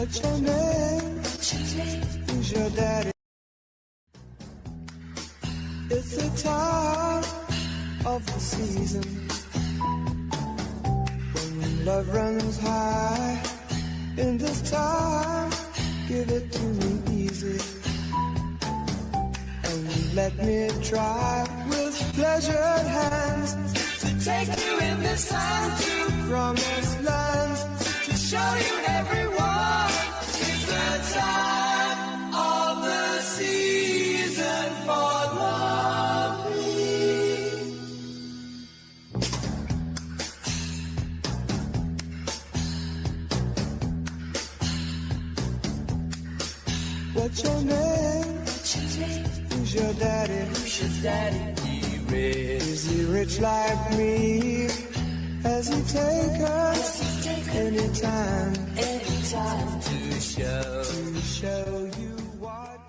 What's your name? Who's your daddy? It's the time of the season when love runs high. In this time, give it to me easy, and let me try with pleasured hands to take you in this time to promised lands, to show you everyone. It's the time of the season for loving. What's your name? Who's your daddy? Is he rich like me? Has he take us anytime to show you what?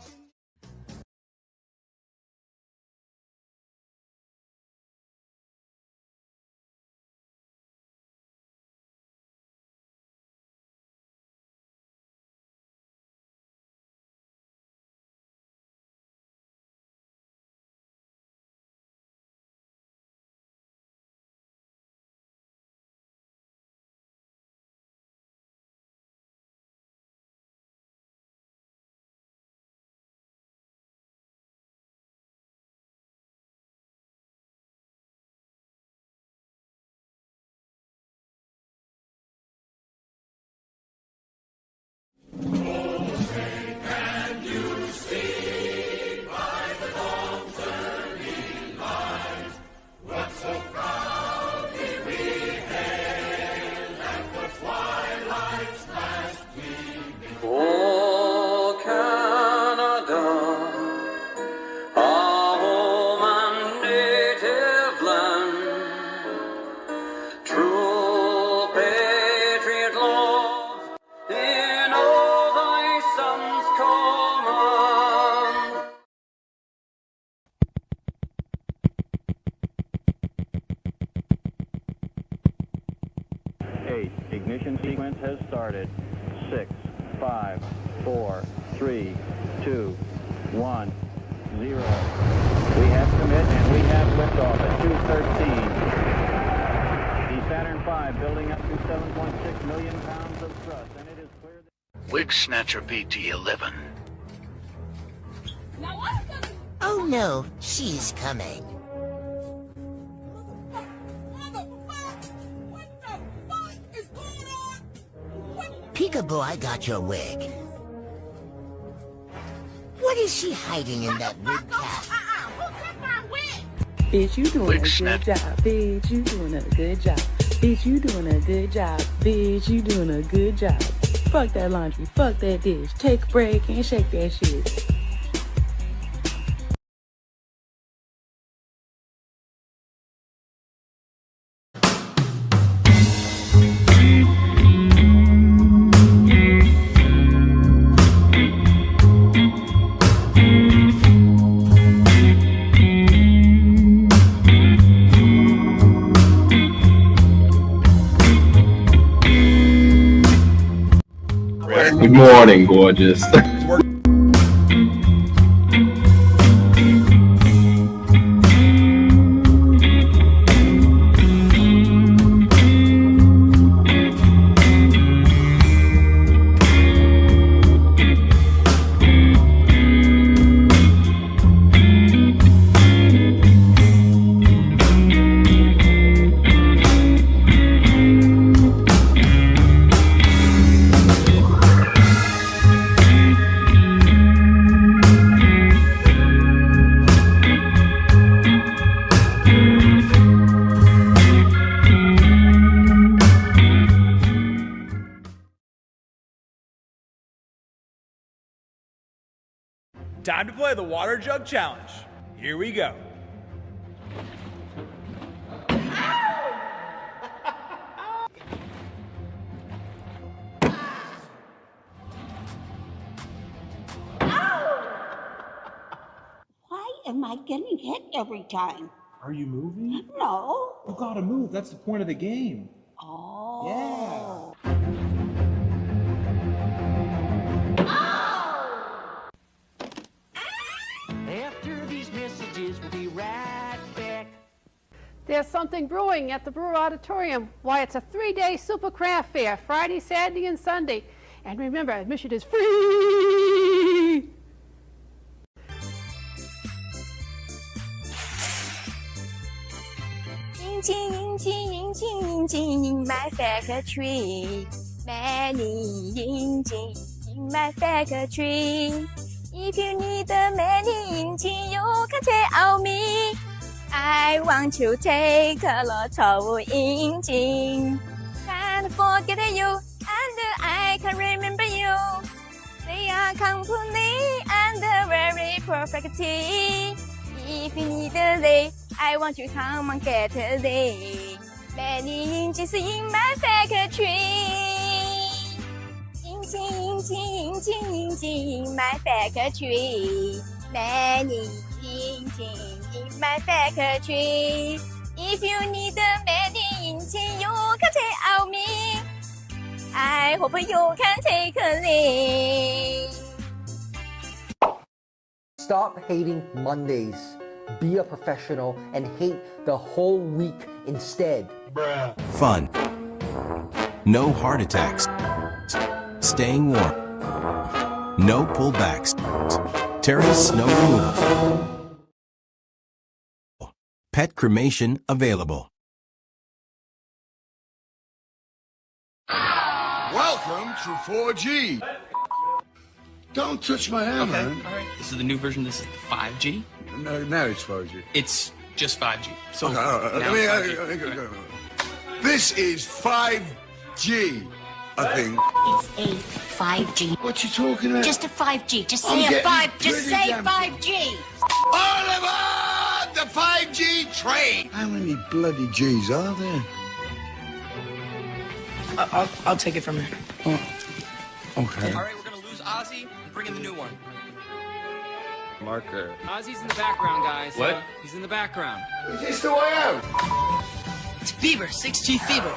Ignition sequence has started. 6, 5, 4, 3, 2, 1, 0. We have commit and we have liftoff at 2:13. The Saturn V building up to 7.6 million pounds of thrust, and it is clear that... Wig Snatcher PT-11. Oh no, she's coming. Peekaboo, I got your wig. What is she hiding in that wig cap? Bitch, you doing a good job. Bitch, you doing a good job. Bitch, you doing a good job. Bitch, you doing a good job. Fuck that laundry. Fuck that dish. Take a break and shake that shit. Good morning, gorgeous. Time to play the water jug challenge. Here we go. Why am I getting hit every time? Are you moving? No. You gotta move. That's the point of the game. Oh. Yeah. there's something brewing at the Brewer Auditorium. Why, it's a 3-day super craft fair, Friday, Saturday, and Sunday. And remember, admission is free! in my factory. Many in my factory. If you need many you can tell me. I want to take a lot of engine. Can't forget you, and I can remember you. They are company and very perfect. If you need a day, I want you to come and get a day. Many inches in my factory. In my factory. Many inches in my factory. If you need many inches, you can tell me. I hope you can take a lead. Stop hating Mondays. Be a professional and hate the whole week instead. Bruh. Fun. No heart attacks. Staying warm. No pullbacks. Terrace snow removal. Pet cremation available. Welcome to 4G. Don't touch my hair, man. All right. This is the new version. This is 5G. No, now it's 4G. It's just 5G. So okay, now it's 5G. This is 5G, I think. It's a 5G. What you talking about? Just a 5G. Just say a 5. Just say 5G. All aboard the 5G train. How many bloody G's are there? I'll take it from here. Oh. Okay. All right, we're gonna lose Ozzy. Bring in the new one. Marker. Ozzy's in the background, guys. What? He's in the background. Is this who I am? It's Fever. 6G Fever.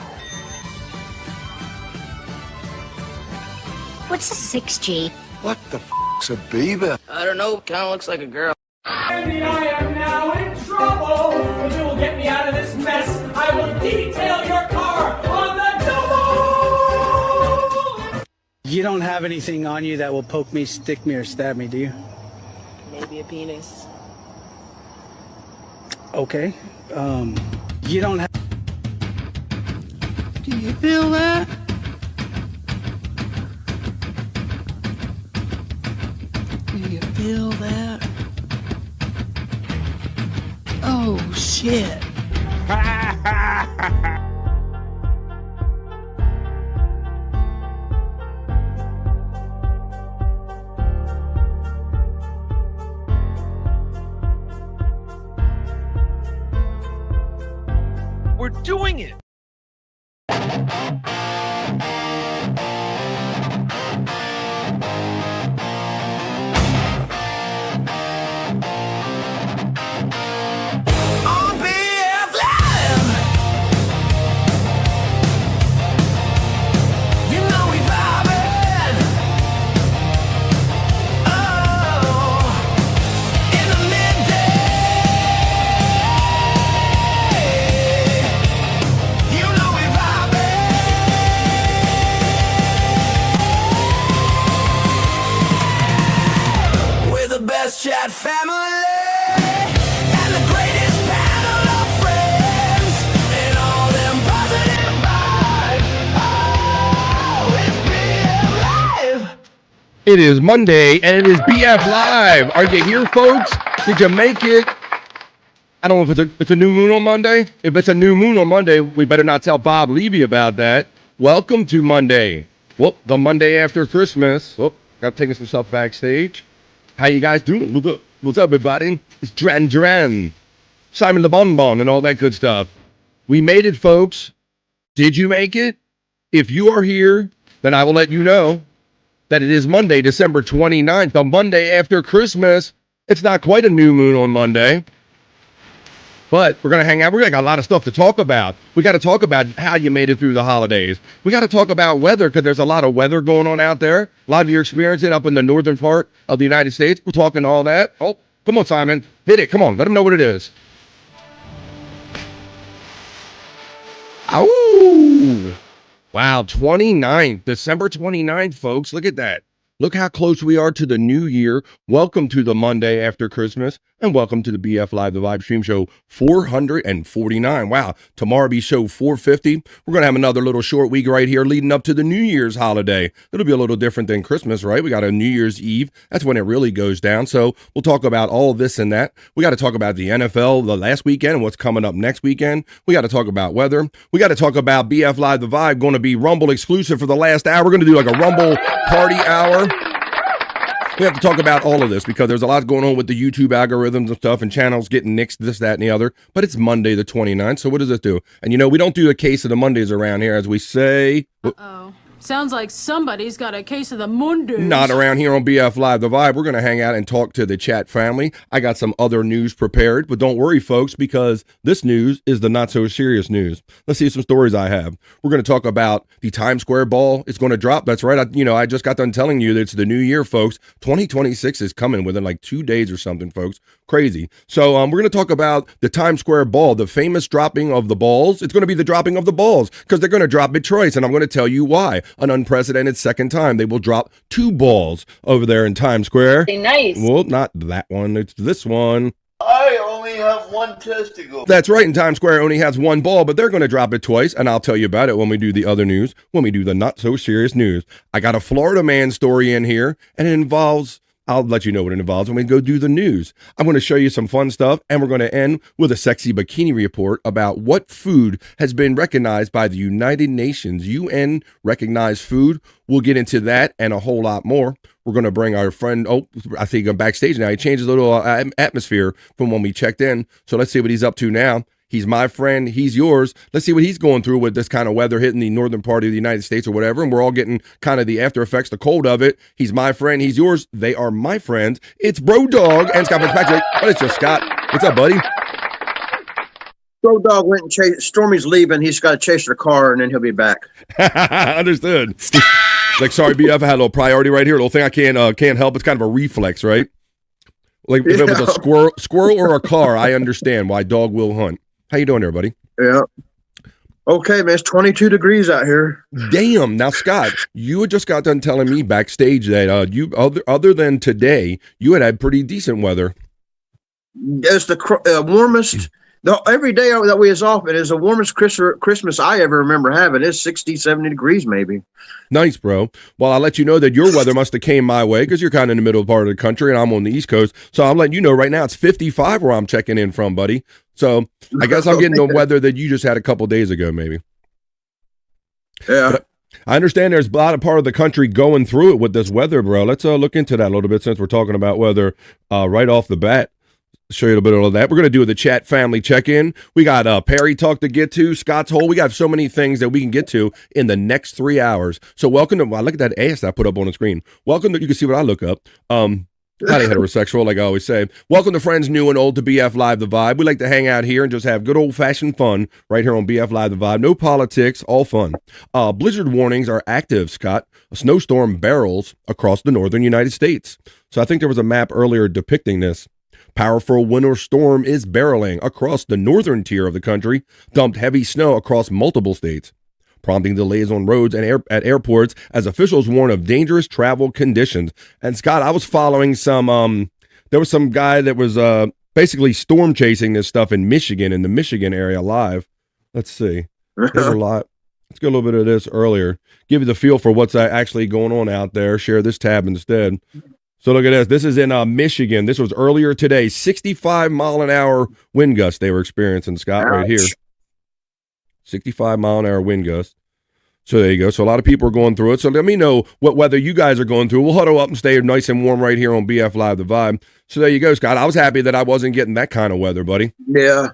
What's a 6G? What the f***'s a Bieber? I don't know. Kind of looks like a girl. Maybe I am now in trouble. If you will get me out of this mess, I will detail your car on the double. You don't have anything on you that will poke me, stick me, or stab me, do you? Maybe a penis. Okay. You don't have... Do you feel that? Do you feel that? Oh, shit. We're doing it! Chat family and the greatest panel of friends and all them positive vibes. Oh, it's BF Live. It is Monday and it is BF Live. Are you here, folks? Did you make it? I don't know if it's a new moon on Monday. If it's a new moon on Monday, we better not tell Bob Levy about that. Welcome to Monday. Well, the Monday after Christmas. Oh, got taking some stuff backstage. How you guys doing? What's up, everybody? It's Dran, Simon the Bonbon, and all that good stuff. We made it, folks. Did you make it? If you are here, then I will let you know that it is Monday, December 29th, the Monday after Christmas. It's not quite a new moon on Monday, but we're going to hang out. We're going to got a lot of stuff to talk about. We got to talk about how you made it through the holidays. We got to talk about weather because there's a lot of weather going on out there. A lot of you experience it up in the northern part of the United States. We're talking all that. Oh, come on, Simon. Hit it. Come on. Let them know what it is. Oh, wow. 29th, December 29th, folks. Look at that. Look how close we are to the new year. Welcome to the Monday after Christmas, and welcome to the BF Live, the live stream show 449. Wow, tomorrow be show 450. We're going to have another little short week right here leading up to the New Year's holiday. It'll be a little different than Christmas, right? We got a New Year's Eve. That's when it really goes down. So we'll talk about all of this and that. We got to talk about the NFL the last weekend and what's coming up next weekend. We got to talk about weather. We got to talk about BF Live, the Vibe, going to be Rumble exclusive for the last hour. We're going to do like a Rumble party hour. We have to talk about all of this because there's a lot going on with the YouTube algorithms and stuff and channels getting nixed, this, that, and the other. But it's Monday the 29th, so what does this do? And you know, we don't do a case of the Mondays around here, as we say. Uh-oh. Sounds like somebody's got a case of the Mondays. Not around here on BF Live, the Vibe. We're going to hang out and talk to the chat family. I got some other news prepared, but don't worry, folks, because this news is the not-so-serious news. Let's see some stories I have. We're going to talk about the Times Square ball. It's going to drop. That's right. I just got done telling you that it's the new year, folks. 2026 is coming within like 2 days or something, folks. Crazy. So we're going to talk about the Times Square ball, the famous dropping of the balls. It's going to be the dropping of the balls because they're going to drop it twice, and I'm going to tell you why. An unprecedented second time. They will drop 2 balls over there in Times Square. Nice. Well, not that one. It's this one. I only have one testicle. That's right. In Times Square only has 1 ball, but they're going to drop it twice, and I'll tell you about it when we do the other news, when we do the not-so-serious news. I got a Florida man story in here, and it involves... I'll let you know what it involves when we go do the news. I'm going to show you some fun stuff, and we're going to end with a sexy bikini report about what food has been recognized by the United Nations. UN recognized food. We'll get into that and a whole lot more. We're going to bring our friend, I think I'm backstage now. He changed a little atmosphere from when we checked in. So let's see what he's up to now. He's my friend. He's yours. Let's see what he's going through with this kind of weather hitting the northern part of the United States or whatever. And we're all getting kind of the after effects, the cold of it. He's my friend. He's yours. They are my friends. It's Bro Dog and Scott Fitzpatrick. But it's just Scott. What's up, buddy? Bro Dog went and chased. Stormy's leaving. He's got to chase the car, and then he'll be back. Understood. Like, sorry, BF, I had a little priority right here. A little thing I can't help. It's kind of a reflex, right? Like if it was a squirrel or a car, I understand why dog will hunt. How you doing there, buddy? Yeah. Okay, man. It's 22 degrees out here. Damn. Now, Scott, you had just got done telling me backstage that you, other than today, you had pretty decent weather. It's the warmest. Every day that we is off, it is the warmest Christmas I ever remember having. It's 60, 70 degrees maybe. Nice, bro. Well, I'll let you know that your weather must have came my way because you're kind of in the middle part of the country and I'm on the East Coast. So I'm letting you know right now it's 55 where I'm checking in from, buddy. So I guess I'm getting the weather that you just had a couple days ago, maybe. Yeah. But I understand there's a lot of part of the country going through it with this weather, bro. Let's look into that a little bit since we're talking about weather right off the bat. Show you a little bit of that. We're going to do the chat family check-in. We got Perry talk to get to, Scott's hole. We got so many things that we can get to in the next 3 hours. So welcome to, look at that ass I put up on the screen. Welcome to, you can see what I look up. Highly heterosexual, like I always say. Welcome to friends new and old to BF Live The Vibe. We like to hang out here and just have good old-fashioned fun right here on BF Live The Vibe. No politics, all fun. Blizzard warnings are active, Scott. A snowstorm barrels across the northern United States. So I think there was a map earlier depicting this. Powerful winter storm is barreling across the northern tier of the country, dumped heavy snow across multiple states, prompting delays on roads and at airports as officials warn of dangerous travel conditions. And Scott, I was following some, there was some guy that was basically storm chasing this stuff in Michigan, in the Michigan area live. Let's see. There's a lot. Let's get a little bit of this earlier. Give you the feel for what's actually going on out there. Share this tab instead. So look at this. This is in Michigan. This was earlier today. 65-mile-an-hour wind gusts they were experiencing, Scott, right here. 65-mile-an-hour wind gusts. So there you go. So a lot of people are going through it. So let me know what weather you guys are going through. We'll huddle up and stay nice and warm right here on BF Live The Vibe. So there you go, Scott. I was happy that I wasn't getting that kind of weather, buddy. Yeah.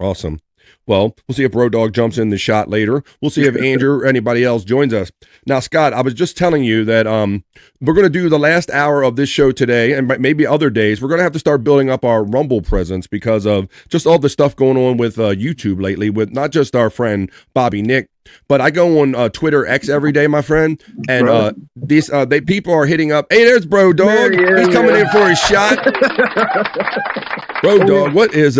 Awesome. Well, we'll see if Road Dog jumps in the shot later. We'll see if Andrew or anybody else joins us. Now, Scott, I was just telling you that we're going to do the last hour of this show today, and maybe other days. We're going to have to start building up our Rumble presence because of just all the stuff going on with YouTube lately, with not just our friend Bobby Nick, but I go on Twitter X every day, my friend, and these people are hitting up. Hey, there's Bro Dog. He's coming in for his shot. Bro Dog, what is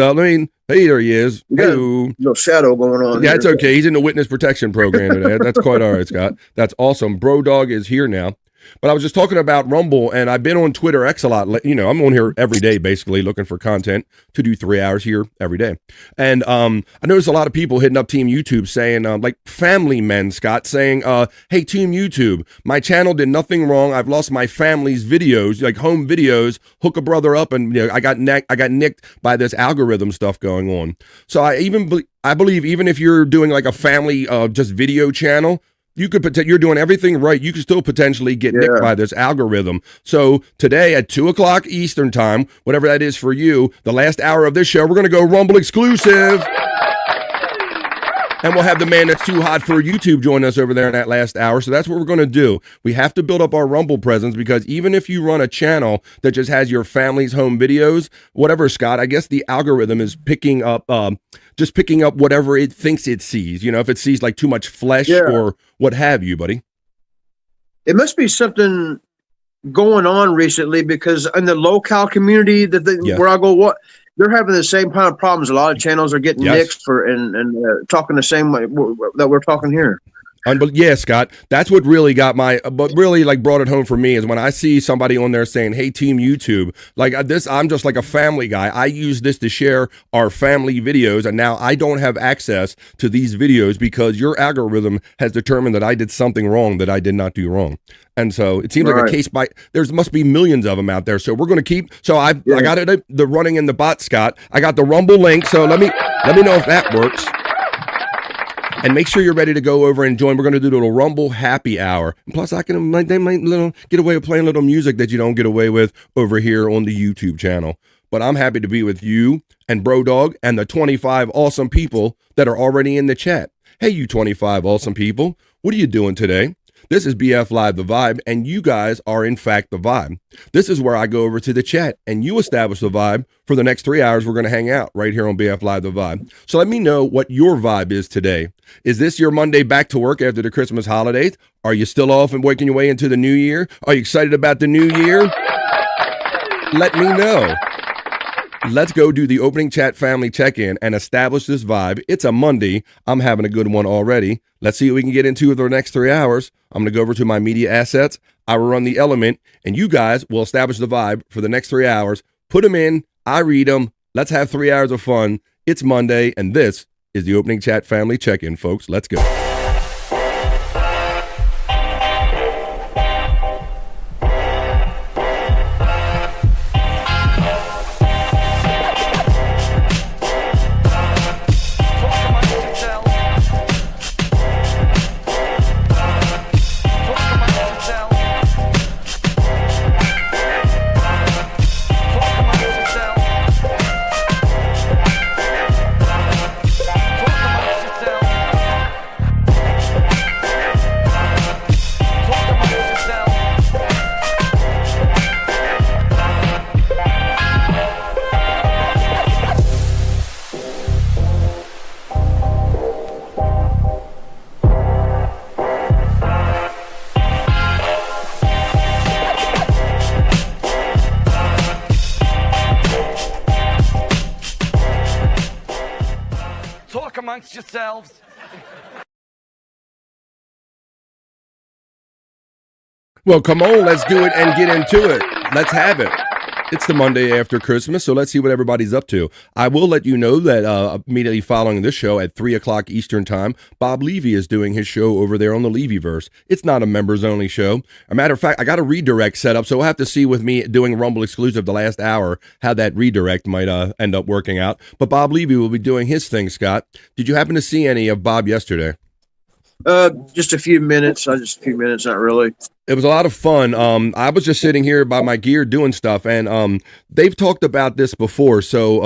Hey, there he is. You got Hey-o. a little shadow going on. Yeah, it's here. okay. He's in the witness protection program today. That's quite all right, Scott. That's awesome. Bro Dog is here now. But I was just talking about Rumble, and I've been on Twitter X a lot. You know, I'm on here every day, basically, looking for content to do 3 hours here every day. And I noticed a lot of people hitting up Team YouTube saying, like family men, Scott, saying, hey, Team YouTube, my channel did nothing wrong. I've lost my family's videos, like home videos, hook a brother up, and I got nicked by this algorithm stuff going on. So I believe even if you're doing like a family just video channel, you're doing everything right. You could still potentially get nicked by this algorithm. So today at 2:00 Eastern time, whatever that is for you, the last hour of this show, we're going to go Rumble exclusive. And we'll have the man that's too hot for YouTube join us over there in that last hour. So that's what we're going to do. We have to build up our Rumble presence because even if you run a channel that just has your family's home videos, whatever, Scott, I guess the algorithm is picking up whatever it thinks it sees. You know, if it sees like too much flesh or what have you, buddy. It must be something going on recently because in the local community where I go, they're having the same kind of problems. A lot of channels are getting nixed for and talking the same way that we're talking here. Yeah, Scott, that's what really brought it home for me is when I see somebody on there saying, hey, Team YouTube, like this, I'm just like a family guy. I use this to share our family videos, and now I don't have access to these videos because your algorithm has determined that I did something wrong that I did not do wrong. And so it seems like a case by there must be millions of them out there. So we're going to keep. So I got it the running in the bot, Scott. I got the Rumble link. So let me know if that works. And make sure you're ready to go over and join. We're going to do a little Rumble happy hour. And plus, they might get away with playing a little music that you don't get away with over here on the YouTube channel. But I'm happy to be with you and Bro Dog and the 25 awesome people that are already in the chat. Hey, you 25 awesome people. What are you doing today? This is BF Live The Vibe, and you guys are, in fact, the vibe. This is where I go over to the chat, and you establish the vibe for the next 3 hours. We're going to hang out right here on BF Live The Vibe. So let me know what your vibe is today. Is this your Monday back to work after the Christmas holidays? Are you still off and working your way into the new year? Are you excited about the new year? Let me know. Let's go do the opening chat family check-in and establish this vibe. It's a Monday. I'm having a good one already. Let's see what we can get into over the next 3 hours. I'm going to go over to my media assets. I will run the element, and you guys will establish the vibe for the next 3 hours. Put them in. I read them. Let's have 3 hours of fun. It's Monday, and this is the opening chat family check-in, folks. Let's go. Amongst yourselves. Well, come on, let's do it and get into it. Let's have it. It's the Monday after Christmas, so let's see what everybody's up to. I will let you know that immediately following this show at 3:00 Eastern time, Bob Levy is doing his show over there on the Levyverse. It's not a members-only show. A matter of fact, I got a redirect set up, so we'll have to see with me doing Rumble exclusive the last hour how that redirect might end up working out. But Bob Levy will be doing his thing, Scott. Did you happen to see any of Bob yesterday? Just a few minutes. Not really. It was a lot of fun. I was just sitting here by my gear doing stuff, and they've talked about this before. So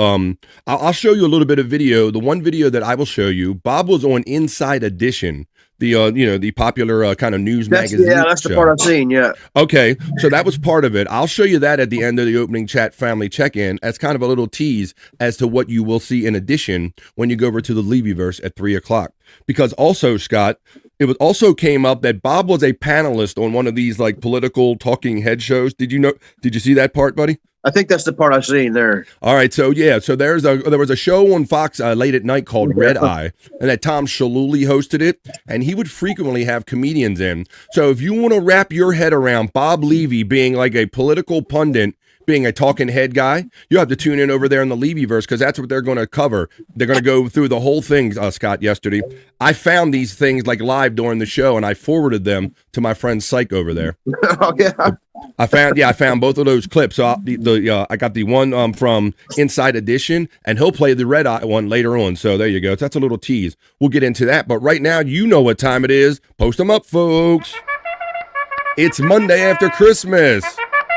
I'll show you a little bit of video. The one video that I will show you, Bob was on Inside Edition, the popular kind of news magazine. Yeah, that's the part I've seen. Yeah. Okay, so that was part of it. I'll show you that at the end of the opening chat family check-in as kind of a little tease as to what you will see in addition when you go over to the Levyverse at 3:00. Because also, Scott, it was also came up that Bob was a panelist on one of these like political talking head shows. Did you see that part, buddy? I think that's the part I've seen there. All right, so there was a show on Fox late at night called Red Eye, and that Tom Shalhoub hosted it, and he would frequently have comedians in. So if you want to wrap your head around Bob Levy being like a political pundit, being a talking head guy, you have to tune in over there in the Levyverse, because that's what they're going to cover. They're going to go through the whole thing, Scott, yesterday. I found these things like live during the show, and I forwarded them to my friend Psych over there. Oh, yeah. I found both of those clips. So I got the one from Inside Edition, and he'll play the Red Eye one later on. So there you go. That's a little tease. We'll get into that. But right now, you know what time it is. Post them up, folks. It's Monday after Christmas.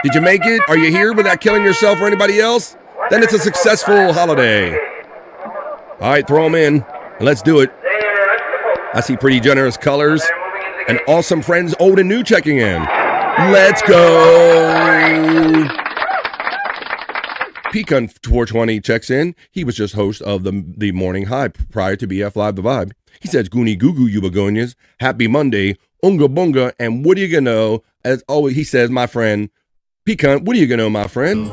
Did you make it? Are you here without killing yourself or anybody else? Then it's a successful holiday. All right, throw them in. Let's do it. I see pretty generous colors and awesome friends, old and new, checking in. Let's go. Pecan 420 checks in. He was just host of the Morning High prior to BF Live The Vibe. He says, Goonie Goo Goo, you begonias. Happy Monday. Unga bunga. And what are you going to know? As always, he says, my friend, Pecan, what are you going to know, my friend?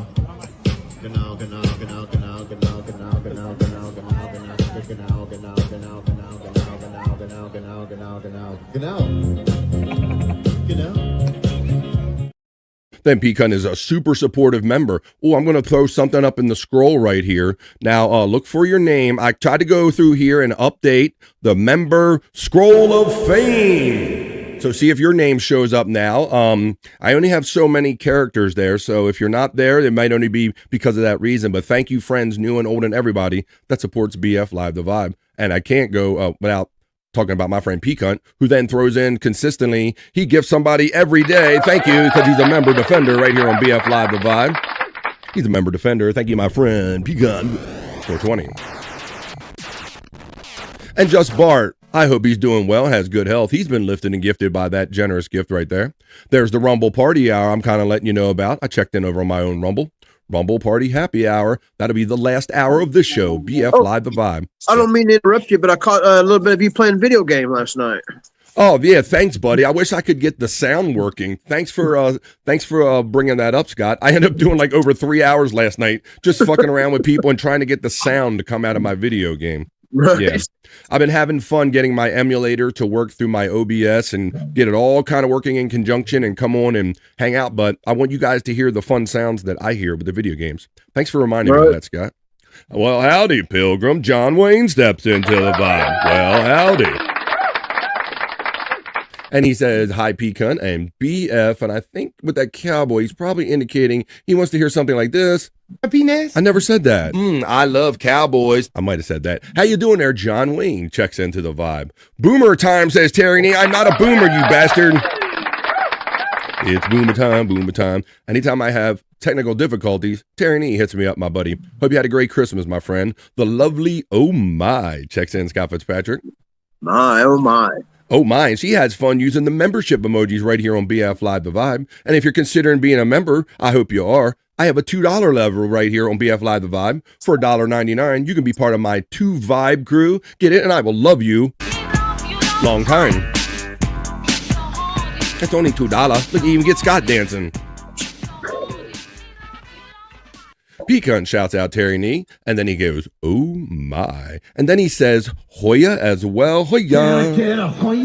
Then Pecan is a super supportive member. Oh, I'm going to throw something up in the scroll right here. Now, look for your name. I tried to go through here and update the member scroll of fame. So see if your name shows up now. I only have so many characters there, so if you're not there, it might only be because of that reason. But thank you, friends, new and old and everybody that supports BF Live The Vibe. And I can't go without talking about my friend Pecan, who then throws in consistently. He gives somebody every day. Thank you, because he's a member defender right here on BF Live The Vibe. He's a member defender. Thank you, my friend Pecan 420. And Just Bart, I hope he's doing well, has good health. He's been lifted and gifted by that generous gift right there. There's the Rumble Party Hour I'm kind of letting you know about. I checked in over on my own Rumble. Rumble Party Happy Hour. That'll be the last hour of this show, BF Live The Vibe. I don't mean to interrupt you, but I caught a little bit of you playing video game last night. Oh, yeah, thanks, buddy. I wish I could get the sound working. Thanks for bringing that up, Scott. I ended up doing like over 3 hours last night just fucking around with people and trying to get the sound to come out of my video game. Right. Yeah, I've been having fun getting my emulator to work through my OBS and get it all kind of working in conjunction and come on and hang out. But I want you guys to hear the fun sounds that I hear with the video games. Thanks for reminding me of that, Scott. Well, howdy, Pilgrim. John Wayne steps into the vibe. Well, howdy. And he says, hi, Pecan and BF. And I think with that cowboy, he's probably indicating he wants to hear something like this. Happiness. I never said that. I love cowboys. I might have said that. How you doing there? John Wayne checks into the vibe. Boomer time, says Terry Nee. I'm not a boomer, you bastard. It's boomer time, boomer time. Anytime I have technical difficulties, Terry Nee hits me up, my buddy. Hope you had a great Christmas, my friend. The lovely Oh My checks in, Scott Fitzpatrick. My, oh my. Oh my, and she has fun using the membership emojis right here on BF Live The Vibe. And if you're considering being a member, I hope you are. I have a $2 level right here on BF Live The Vibe. For $1.99, you can be part of my 2 Vibe crew. Get it, and I will love you long time. That's only $2. Look, you even get Scott dancing. Pecan shouts out Terry Nee, and then he goes, oh my. And then he says, Hoya as well. Hoya. Yeah, get a Hoya.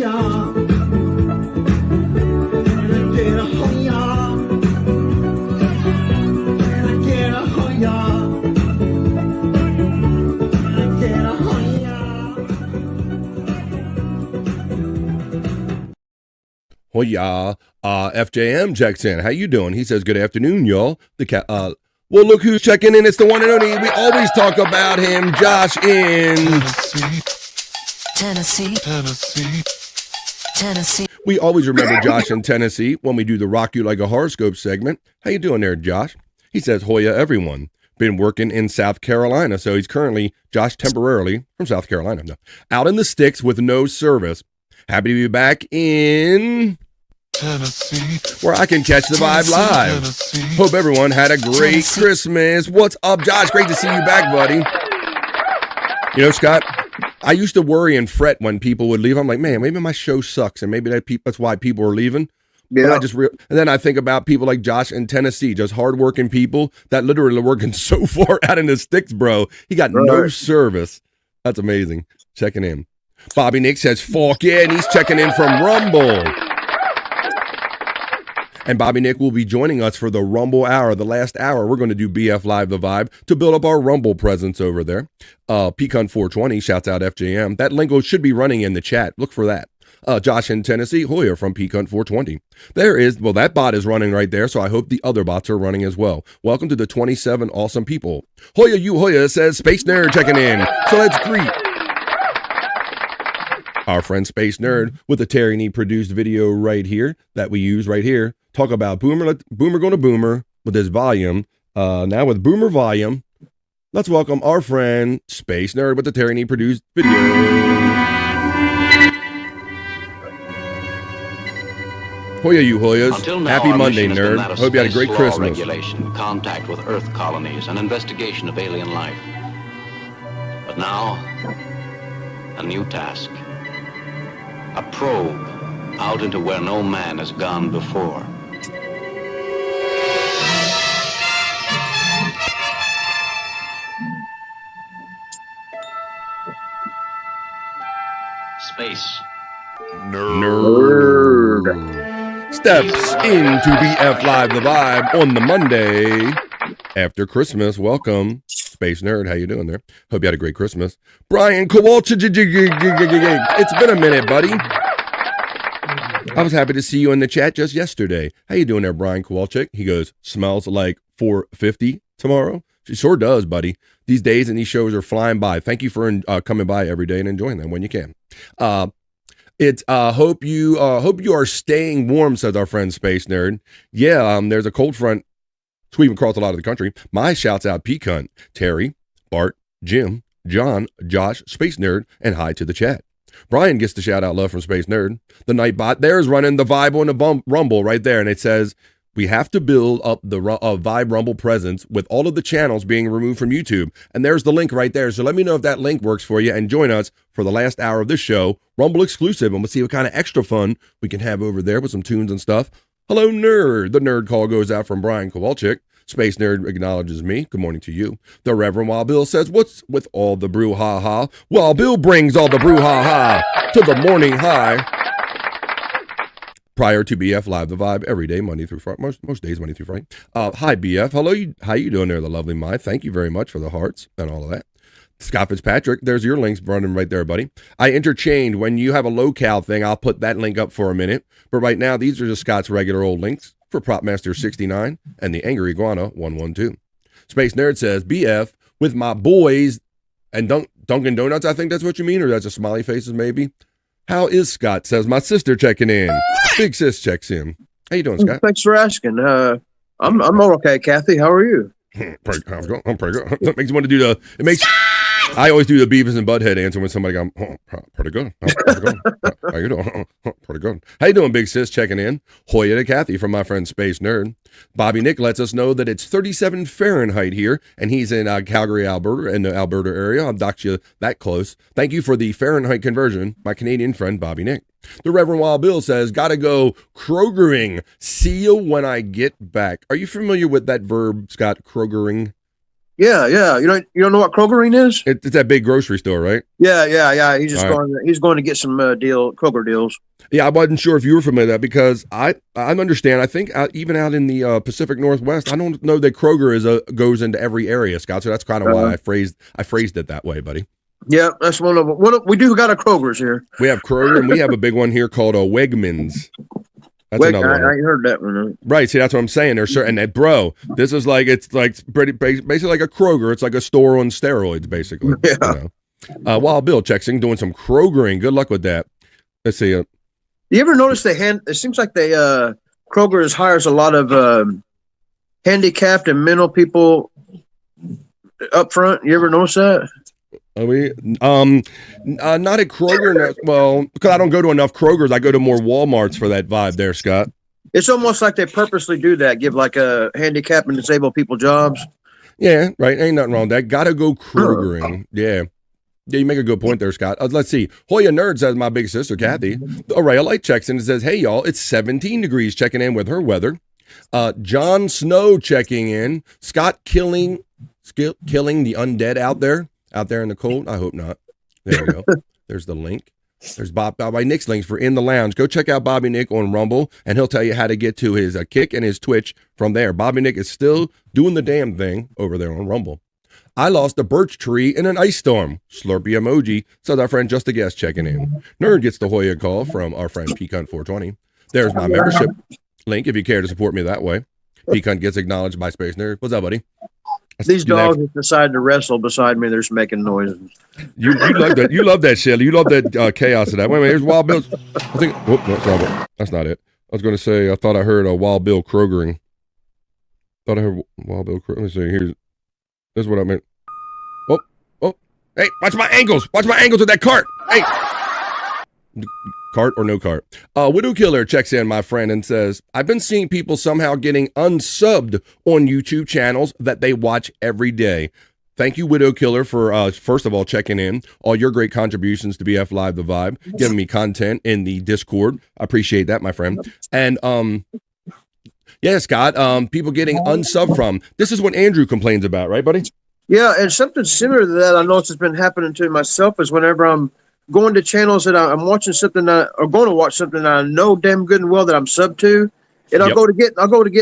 Get a Hoya. Get a Hoya. Get a Hoya. Hoya. FJM checks in. How you doing? He says, good afternoon, y'all. Well, look who's checking in. It's the one and only. We always talk about him, Josh in Tennessee. We always remember Josh in Tennessee when we do the Rock You Like a Horoscope segment. How you doing there, Josh? He says, Hoya, everyone. Been working in South Carolina, so he's currently, Josh temporarily, from South Carolina, out in the sticks with no service. Happy to be back in Tennessee, where I can catch the vibe live. Tennessee. Hope everyone had a great Christmas. What's up, Josh? Great to see you back, buddy. You know, Scott, I used to worry and fret when people would leave. I'm like, man, maybe my show sucks, and maybe that's why people are leaving. But and then I think about people like Josh in Tennessee, just hardworking people that literally are working so far out in the sticks, bro. He got no service. That's amazing. Checking in. Bobby Nick says, fuck yeah, and he's checking in from Rumble. And Bobby Nick will be joining us for the Rumble Hour, the last hour. We're going to do BF Live The Vibe to build up our Rumble presence over there. Pecan 420, shouts out FJM. That link should be running in the chat. Look for that. Josh in Tennessee, Hoyer from Pecan 420. That bot is running right there, so I hope the other bots are running as well. Welcome to the 27 awesome people. Hoya says, Space Nerd checking in. So let's greet our friend Space Nerd with the Terry Nee produced video right here that we use right here. Talk about Boomer going to Boomer with his volume. Now with Boomer volume, let's welcome our friend Space Nerd with the Terry Nee produced video. Hoya, you Hoyas. Happy Monday, nerd. Hope you had a great Christmas. Regulation, contact with Earth colonies, and investigation of alien life. But now, a new task. A probe out into where no man has gone before. Space. Nerd. Steps into BF Live The Vibe on the Monday after Christmas. Welcome, Space Nerd. How you doing there? Hope you had a great Christmas. Brian Kowalczyk. It's been a minute, buddy. I was happy to see you in the chat just yesterday. How you doing there, Brian Kowalczyk? He goes, smells like 450 tomorrow. She sure does, buddy. These days and these shows are flying by. Thank you for coming by every day and enjoying them when you can. Hope you are staying warm, says our friend Space Nerd. Yeah, there's a cold front sweeping across a lot of the country. My shouts out Pecan, Terry, Bart, Jim, John, Josh, Space Nerd, and hi to the chat. Brian gets the shout out love from Space Nerd. The Nightbot there's running the Vibe on the Rumble right there, and it says we have to build up the Vibe Rumble presence with all of the channels being removed from YouTube. And there's the link right there. So let me know if that link works for you and join us for the last hour of this show, Rumble exclusive, and we'll see what kind of extra fun we can have over there with some tunes and stuff. Hello, nerd. The nerd call goes out from Brian Kowalczyk. Space Nerd acknowledges me. Good morning to you. The Reverend Wild Bill says, what's with all the brouhaha? Wild Bill brings all the brouhaha to the morning high. Prior to BF Live The Vibe every day, Monday through Friday, most days, Monday through Friday. Hi, BF. Hello, how you doing there, the lovely Mai? Thank you very much for the hearts and all of that. Scott Fitzpatrick, there's your links running right there, buddy. I interchanged. When you have a locale thing, I'll put that link up for a minute. But right now, these are just Scott's regular old links for Propmaster 69 and the Angry Iguana 112. Space Nerd says, BF with my boys and Dunkin' Donuts, I think that's what you mean, or that's a smiley faces maybe. How is Scott? Says my sister checking in. Big sis checks in. How you doing, Scott? Thanks for asking. I'm okay, Kathy. How are you? I'm pretty good. That makes you want to do the. It makes. I always do the Beavis and Butthead answer when somebody goes, pretty good. Pretty good. How you doing? Pretty good. How you doing, big sis? Checking in. Hoya to Kathy from my friend Space Nerd. Bobby Nick lets us know that it's 37 Fahrenheit here, and he's in Calgary, Alberta, in the Alberta area. I'll dox you that close. Thank you for the Fahrenheit conversion, my Canadian friend Bobby Nick. The Reverend Wild Bill says, gotta go Krogering. See you when I get back. Are you familiar with that verb, Scott? Krogering? Yeah. You don't know what Krogering is? It's that big grocery store, right? Yeah. He's going to get some Kroger deals. Yeah, I wasn't sure if you were familiar with that because I understand. I think even out in the Pacific Northwest, I don't know that Kroger goes into every area, Scott. So that's kind of why I phrased it that way, buddy. Yeah, that's one of them. We do got a Kroger's here. We have Kroger, and we have a big one here called Wegmans. That's another one. I heard that one. Right. See, that's what I'm saying. There's certain that, bro. This is like basically like a Kroger. It's like a store on steroids, basically. Yeah. You know? Wild Bill checks in, doing some Krogering. Good luck with that. Let's see. You ever notice it seems like Kroger hires a lot of handicapped and mental people up front. You ever notice that? Are we? Not at Kroger. Well, because I don't go to enough Krogers. I go to more Walmarts for that vibe there, Scott. It's almost like they purposely do that, give like a handicapped and disabled people jobs. Yeah, right. Ain't nothing wrong with that. Gotta go Krogering. Yeah. Yeah, you make a good point there, Scott. Let's see. Hoya Nerd says, my big sister, Kathy. Array of Light checks in and says, hey, y'all, it's 17 degrees, checking in with her weather. John Snow checking in. Scott killing the undead out there in the cold. I hope not. There we go. There's the link. There's Bobby Nick's links for In the Lounge. Go check out Bobby Nick on Rumble, and he'll tell you how to get to his Kick and his Twitch from there. Bobby Nick is still doing the damn thing over there on Rumble. I lost a birch tree in an ice storm. Slurpee emoji, says our friend Just a Guest checking in. Nerd gets the Hoya call from our friend Peacunt420. There's my membership link if you care to support me that way. Peacunt gets acknowledged by Space Nerd. What's up, buddy? These dogs that decide to wrestle beside me, they're just making noises. You love that. You love that shit. You love that chaos of that. Wait, here's Wild Bill. I think. Whoop, no, that's not it. I was going to say. I thought I heard a Wild Bill Krogering. Thought I heard Wild Bill. Let me see. This is what I meant. Oh! Hey, watch my angles. Watch my angles with that cart. Hey. Cart or no cart. Widow Killer checks in, my friend, and says, I've been seeing people somehow getting unsubbed on YouTube channels that they watch every day. Thank you, Widow Killer, for, first of all, checking in. All your great contributions to BF Live The Vibe, giving me content in the Discord. I appreciate that, my friend. And, yeah, Scott, people getting unsubbed from. This is what Andrew complains about, right, buddy? Yeah, and something similar to that I noticed has been happening to myself is whenever I'm going to channels that I'm watching something or going to watch something that I know damn good and well that I'm subbed to, and I'll go to get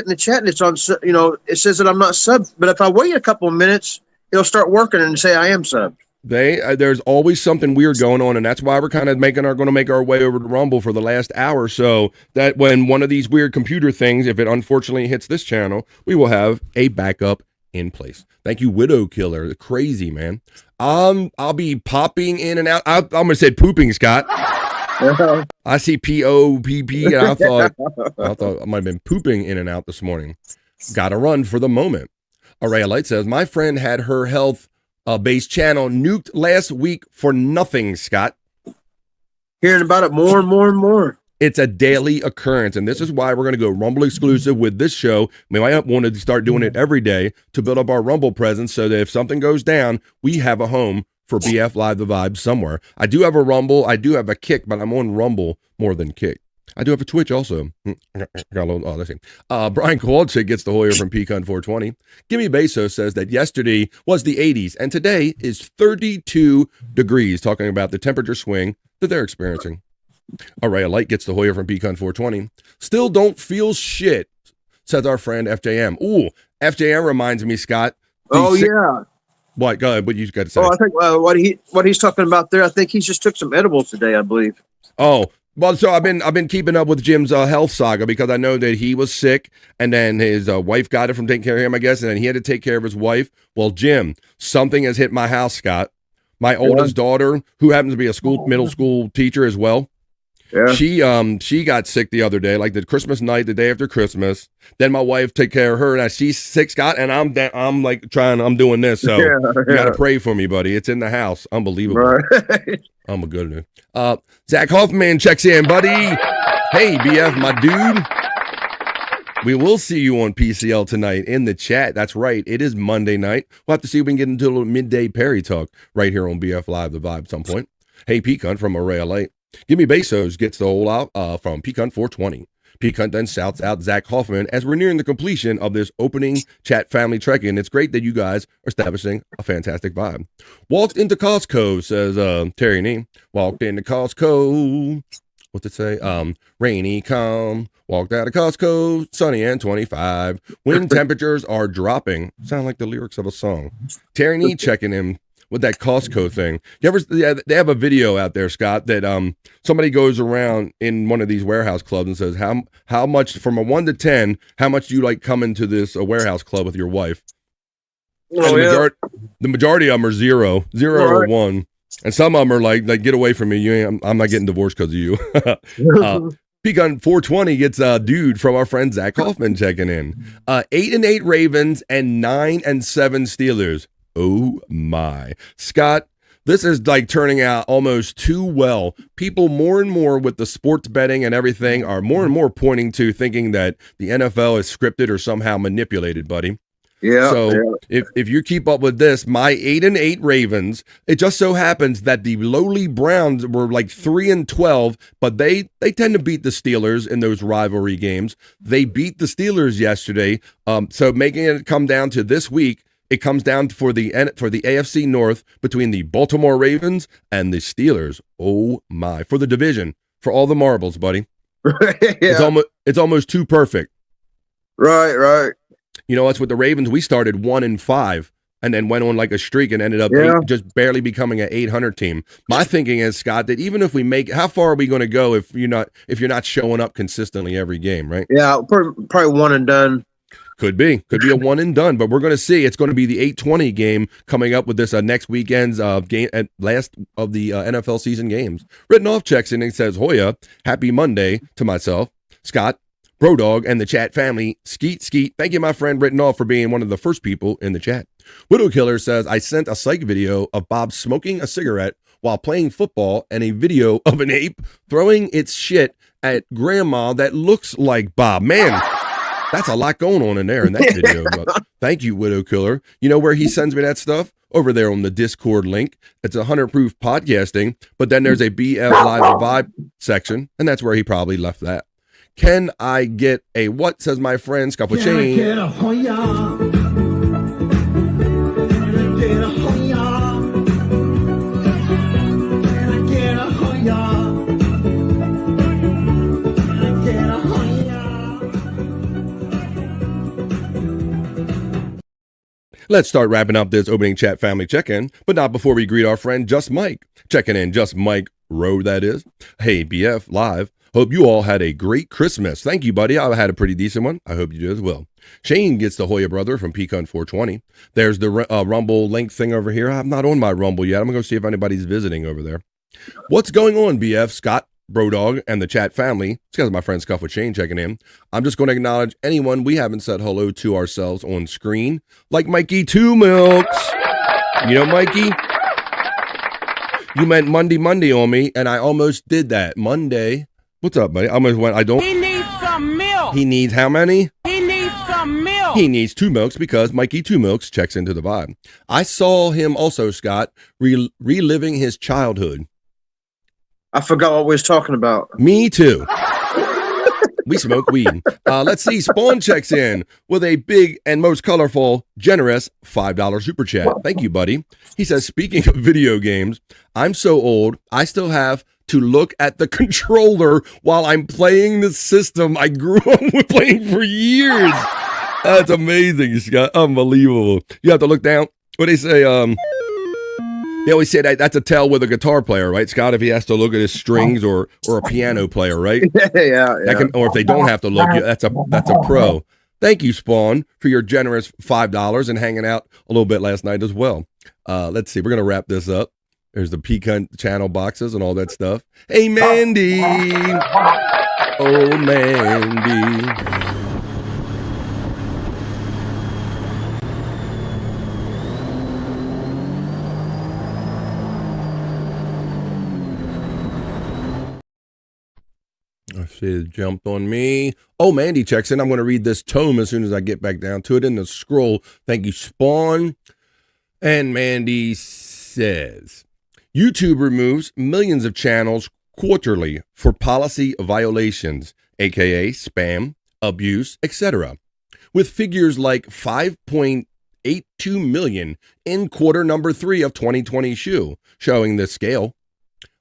in the chat and it's on, it says that I'm not subbed, but if I wait a couple of minutes, it'll start working and say I am subbed. There's always something weird going on, and that's why we're kind of going to make our way over to Rumble for the last hour, so that when one of these weird computer things, if it unfortunately hits this channel, we will have a backup in place. Thank you, Widow Killer. Crazy, man. I'll be popping in and out. I'm gonna say pooping, Scott. I see P-O-P-P, and I thought I might have been pooping in and out this morning. Gotta run for the moment. Array of Light says, my friend had her health-based channel nuked last week for nothing, Scott. Hearing about it more and more and more. It's a daily occurrence, and this is why we're going to go Rumble exclusive with this show. We might want to start doing it every day to build up our Rumble presence so that if something goes down, we have a home for BF Live The Vibe somewhere. I do have a Rumble. I do have a Kick, but I'm on Rumble more than Kick. I do have a Twitch also. Let's see. Brian Kowalczyk gets the Hoyer from Peacunt420. Gimme Bezos says that yesterday was the 80s, and today is 32 degrees, talking about the temperature swing that they're experiencing. Array of Light gets the Hoyer from Peacunt420. Still don't feel shit, says our friend FJM. Ooh, FJM reminds me, Scott. Yeah. What? Go ahead. What you got to say? Oh, I think what he's talking about there. I think he just took some edibles today, I believe. Oh, well, so I've been keeping up with Jim's health saga because I know that he was sick, and then his wife got it from taking care of him, I guess, and then he had to take care of his wife. Well, Jim, something has hit my house, Scott. My oldest daughter, who happens to be a middle school teacher as well. Yeah. She got sick the other day, like the Christmas night, the day after Christmas. Then my wife take care of her, and she's sick, Scott, and I'm doing this. So you gotta pray for me, buddy. It's in the house. Unbelievable. Right. I'm a good one. Zach Hoffman checks in, buddy. Hey, BF, my dude. We will see you on PCL tonight in the chat. That's right. It is Monday night. We'll have to see if we can get into a little midday Perry talk right here on BF Live The Vibe at some point. Hey, Peacunt from Array of Light. Gimme Bezos gets the whole out from Peacunt420. Peacunt then shouts out Zach Hoffman as we're nearing the completion of this opening chat family trek-in. It's great that you guys are establishing a fantastic vibe. Walked into Costco, says Terry Nee. Walked into Costco. What's it say? Rainy come. Walked out of Costco, sunny and 25. When temperatures are dropping. Sound like the lyrics of a song. Terry Nee checking in with that Costco thing. They have a video out there, Scott, that somebody goes around in one of these warehouse clubs and says, how much, from a 1 to 10, how much do you like coming to this warehouse club with your wife? Oh, the majority of them are zero or 1. And some of them are like get away from me. I'm not getting divorced because of you. Peacunt420 gets a dude from our friend Zach Hoffman checking in. 8-8 Ravens and 9-7 Steelers. Oh my. Scott, this is like turning out almost too well. People more and more with the sports betting and everything are more and more pointing to thinking that the NFL is scripted or somehow manipulated, buddy. Yeah. So if you keep up with this, my 8-8 Ravens, it just so happens that the lowly Browns were like 3-12, but they tend to beat the Steelers in those rivalry games. They beat the Steelers yesterday. So making it come down to this week, it comes down for the AFC North between the Baltimore Ravens and the Steelers. Oh my, for the division, for all the marbles, buddy. It's almost too perfect. Right. You know, that's with the Ravens. We started 1-5 and then went on like a streak and ended up just barely becoming an 800 team. My thinking is, Scott, that even if we make, how far are we going to go if you're not showing up consistently every game, right? Yeah, probably one and done. Could be a one and done, but we're going to see. It's going to be the 8:20 game coming up with this next weekend's game at last of the NFL season games. Written off checks in and says, Hoya, happy Monday to myself, Scott, Brodog, and the chat family. Skeet. Thank you, my friend Written off, for being one of the first people in the chat. Widow Killer says, I sent a psych video of Bob smoking a cigarette while playing football and a video of an ape throwing its shit at grandma that looks like Bob. Man, that's a lot going on in there in that video. But thank you, Widow Killer. You know where he sends me that stuff? Over there on the Discord link. It's 100 Proof Podcasting, but then there's a BF Live Vibe section, and that's where he probably left that. Can I get a what, says my friend Scuffle Chain? Get a Hoya. Get a Hoya. Get a Hoya. Get a Hoya. Let's start wrapping up this opening chat family check-in, but not before we greet our friend Just Mike. Checking in, Just Mike Rowe, that is. Hey, BF Live. Hope you all had a great Christmas. Thank you, buddy. I had a pretty decent one. I hope you did as well. Shane gets the Hoya brother from Pecan 420. There's the Rumble link thing over here. I'm not on my Rumble yet. I'm going to go see if anybody's visiting over there. What's going on, BF? Scott, Brodog, and the chat family. It's because my friend Scuff with Shane checking in. I'm just going to acknowledge anyone we haven't said hello to ourselves on screen, like Mikey Two Milks. You know, Mikey? You meant Monday on me, and I almost did that. Monday. What's up, buddy? I almost went, He needs some milk. He needs how many? He needs some milk. He needs 2 milks because Mikey 2 Milks checks into the vibe. I saw him also, Scott, reliving his childhood. I forgot what we was talking about. Me too. We smoke weed. Let's see. Spawn checks in with a big and most colorful, generous $5 super chat. Thank you, buddy. He says, speaking of video games, I'm so old, I still have to look at the controller while I'm playing the system I grew up with playing for years. That's amazing, Scott. Unbelievable. You have to look down. What they say, they always say that's a tell with a guitar player, right, Scott? If he has to look at his strings or a piano player, right? Yeah. Or if they don't have to look, that's a pro. Thank you, Spawn, for your generous $5 and hanging out a little bit last night as well. Let's see. We're going to wrap this up. There's the Pecan channel boxes and all that stuff. Hey, Mandy. Oh, Mandy. I see it jumped on me. Oh, Mandy checks in. I'm going to read this tome as soon as I get back down to it in the scroll. Thank you, Spawn. And Mandy says, YouTube removes millions of channels quarterly for policy violations, aka spam, abuse, etc., with figures like 5.82 million in quarter number 3 of 2020 showing the scale.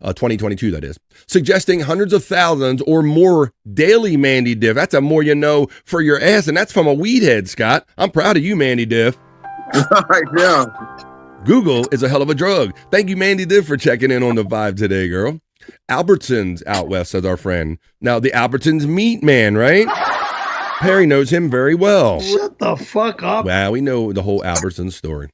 2022, that is, suggesting hundreds of thousands or more daily, Mandy Diff. That's a more you know for your ass, and that's from a weed head, Scott. I'm proud of you, Mandy Diff. Yeah. Google is a hell of a drug. Thank you, Mandy Diff, for checking in on the vibe today, girl. Albertsons out west, says our friend. Now, the Albertsons meat man, right? Perry knows him very well. Shut the fuck up. Well, we know the whole Albertsons story.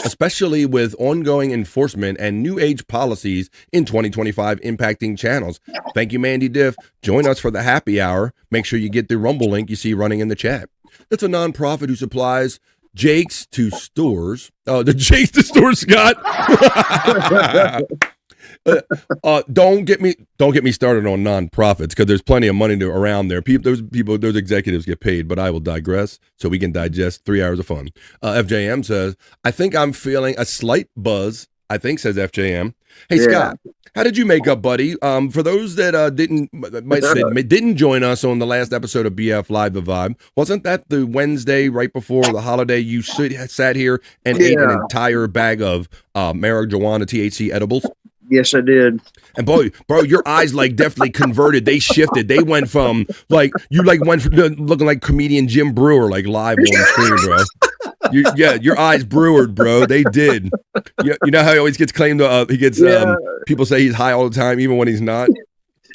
Especially with ongoing enforcement and new age policies in 2025 impacting channels. Thank you, Mandy Diff. Join us for the happy hour. Make sure you get the Rumble link you see running in the chat. That's a nonprofit who supplies Jake's to stores. Oh, the Jake's to stores, Scott. Don't get me started on nonprofits because there's plenty of money around there. Those executives get paid, but I will digress so we can digest 3 hours of fun. FJM says, I think I'm feeling a slight buzz. I think, says FJM. Hey, Scott, how did you make up, buddy? For those that didn't join us on the last episode of BF Live The Vibe, wasn't that the Wednesday right before the holiday you sat here and ate an entire bag of marijuana THC edibles? Yes, I did. And bro, your eyes definitely converted. They shifted. They went from went from looking like comedian Jim Brewer live on the screen, bro. Your eyes brewered, bro. They did. You know how he always gets claimed he gets people say he's high all the time even when he's not.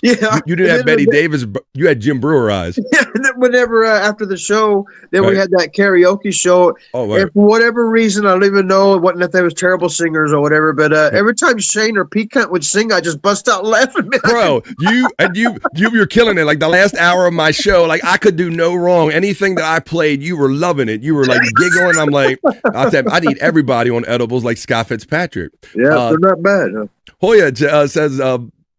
Yeah, you didn't have Betty Davis. You had Jim Brewer eyes. Yeah, whenever after the show, then we had that karaoke show. Oh, right. And for whatever reason, I don't even know. It wasn't if they was terrible singers or whatever. But every time Shane or Peacunt would sing, I just bust out laughing. Bro, you're killing it. Like the last hour of my show, I could do no wrong. Anything that I played, you were loving it. You were giggling. I'm like, I need everybody on edibles like Scott Fitzpatrick. Yeah, they're not bad. Huh? Hoya says.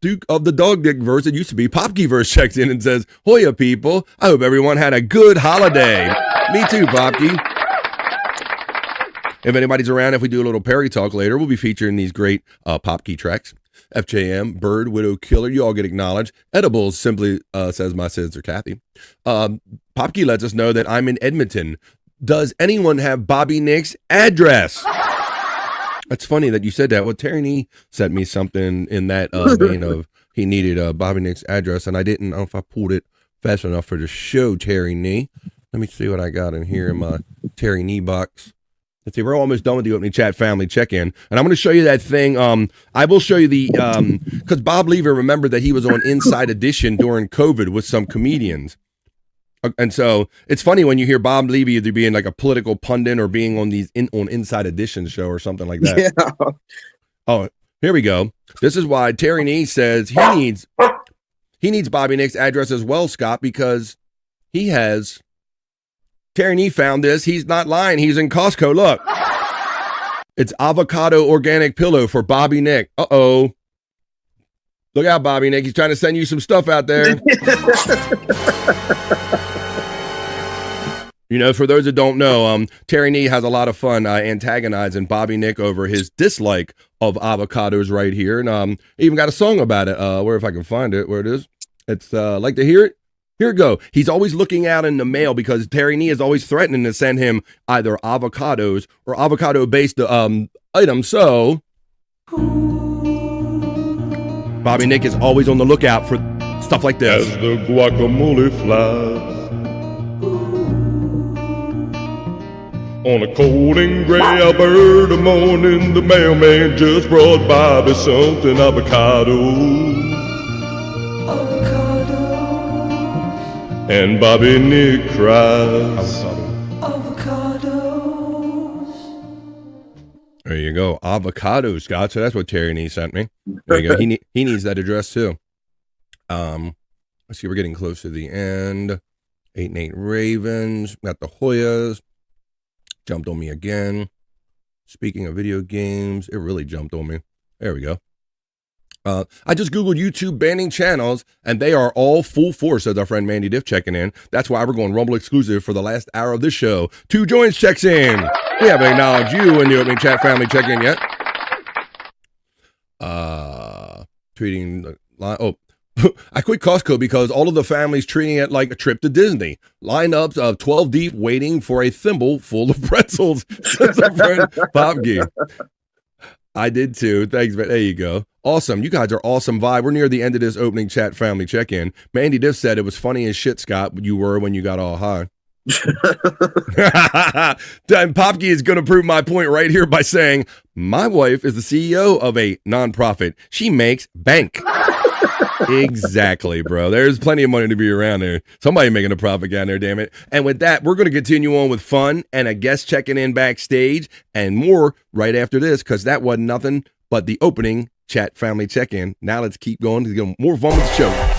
Duke of the Dog Dick verse, it used to be Popkey verse, checks in and says, Hoya people, I hope everyone had a good holiday. Me too, Popkey. If anybody's around, if we do a little Perry talk later, we'll be featuring these great Popkey tracks. FJM, Bird, Widow, Killer, you all get acknowledged. Edibles simply says my sister Kathy. Popkey lets us know that I'm in Edmonton. Does anyone have Bobby Nick's address? It's funny that you said that. Well, Terry Nee sent me something in that vein of he needed Bobby Nick's address, and I don't know if I pulled it fast enough for the show, Terry Nee. Let me see what I got in here in my Terry Nee box. Let's see, we're almost done with the opening chat family check-in, and I'm going to show you that thing. I will show you because Bob Lever remembered that he was on Inside Edition during COVID with some comedians. And so it's funny when you hear Bob Levy either being like a political pundit or being on on Inside Edition show or something like that. Yeah. Oh, here we go. This is why Terry Nee says he needs Bobby Nick's address as well, Scott, because Terry Nee found this. He's not lying. He's in Costco. Look, it's avocado organic pillow for Bobby Nick. Uh-oh. Look out, Bobby Nick. He's trying to send you some stuff out there. For those that don't know, Terry Nee has a lot of fun antagonizing Bobby Nick over his dislike of avocados right here. And even got a song about it. Where if I can find it, where it is. It's like to hear it. Here it go. He's always looking out in the mail because Terry Nee is always threatening to send him either avocados or avocado-based items. So Bobby Nick is always on the lookout for stuff like this. As the guacamole flies on a cold and gray Alberta morning, the mailman just brought Bobby something avocado. And Bobby Nick cries. There you go. Avocado, Scott. So that's what Terry Nee sent me. There you go. He needs that address too. Let's see. We're getting close to the end. 8-8 Ravens. Got the Hoyas. Jumped on me again. Speaking of video games, it really jumped on me. There we go. I just Googled YouTube banning channels, and they are all full force, says our friend Mandy Diff checking in. That's why we're going Rumble exclusive for the last hour of this show. 2 Joints checks in. We haven't acknowledged you in the opening chat family check-in yet. Tweeting. I quit Costco because all of the families treating it like a trip to Disney. Lineups of 12 deep waiting for a thimble full of pretzels, says our friend Bob Gee. I did too. Thanks, man. There you go. Awesome. You guys are awesome vibe. We're near the end of this opening chat family check-in. Mandy Diff said it was funny as shit, Scott, you were when you got all high. And Popkey is going to prove my point right here by saying, my wife is the CEO of a nonprofit. She makes bank. Exactly, bro. There's plenty of money to be around there. Somebody making a profit down there, damn it. And with that, we're going to continue on with fun and a guest checking in backstage and more right after this, because that wasn't nothing but the opening chat family check-in. Now let's keep going to get more fun with the show.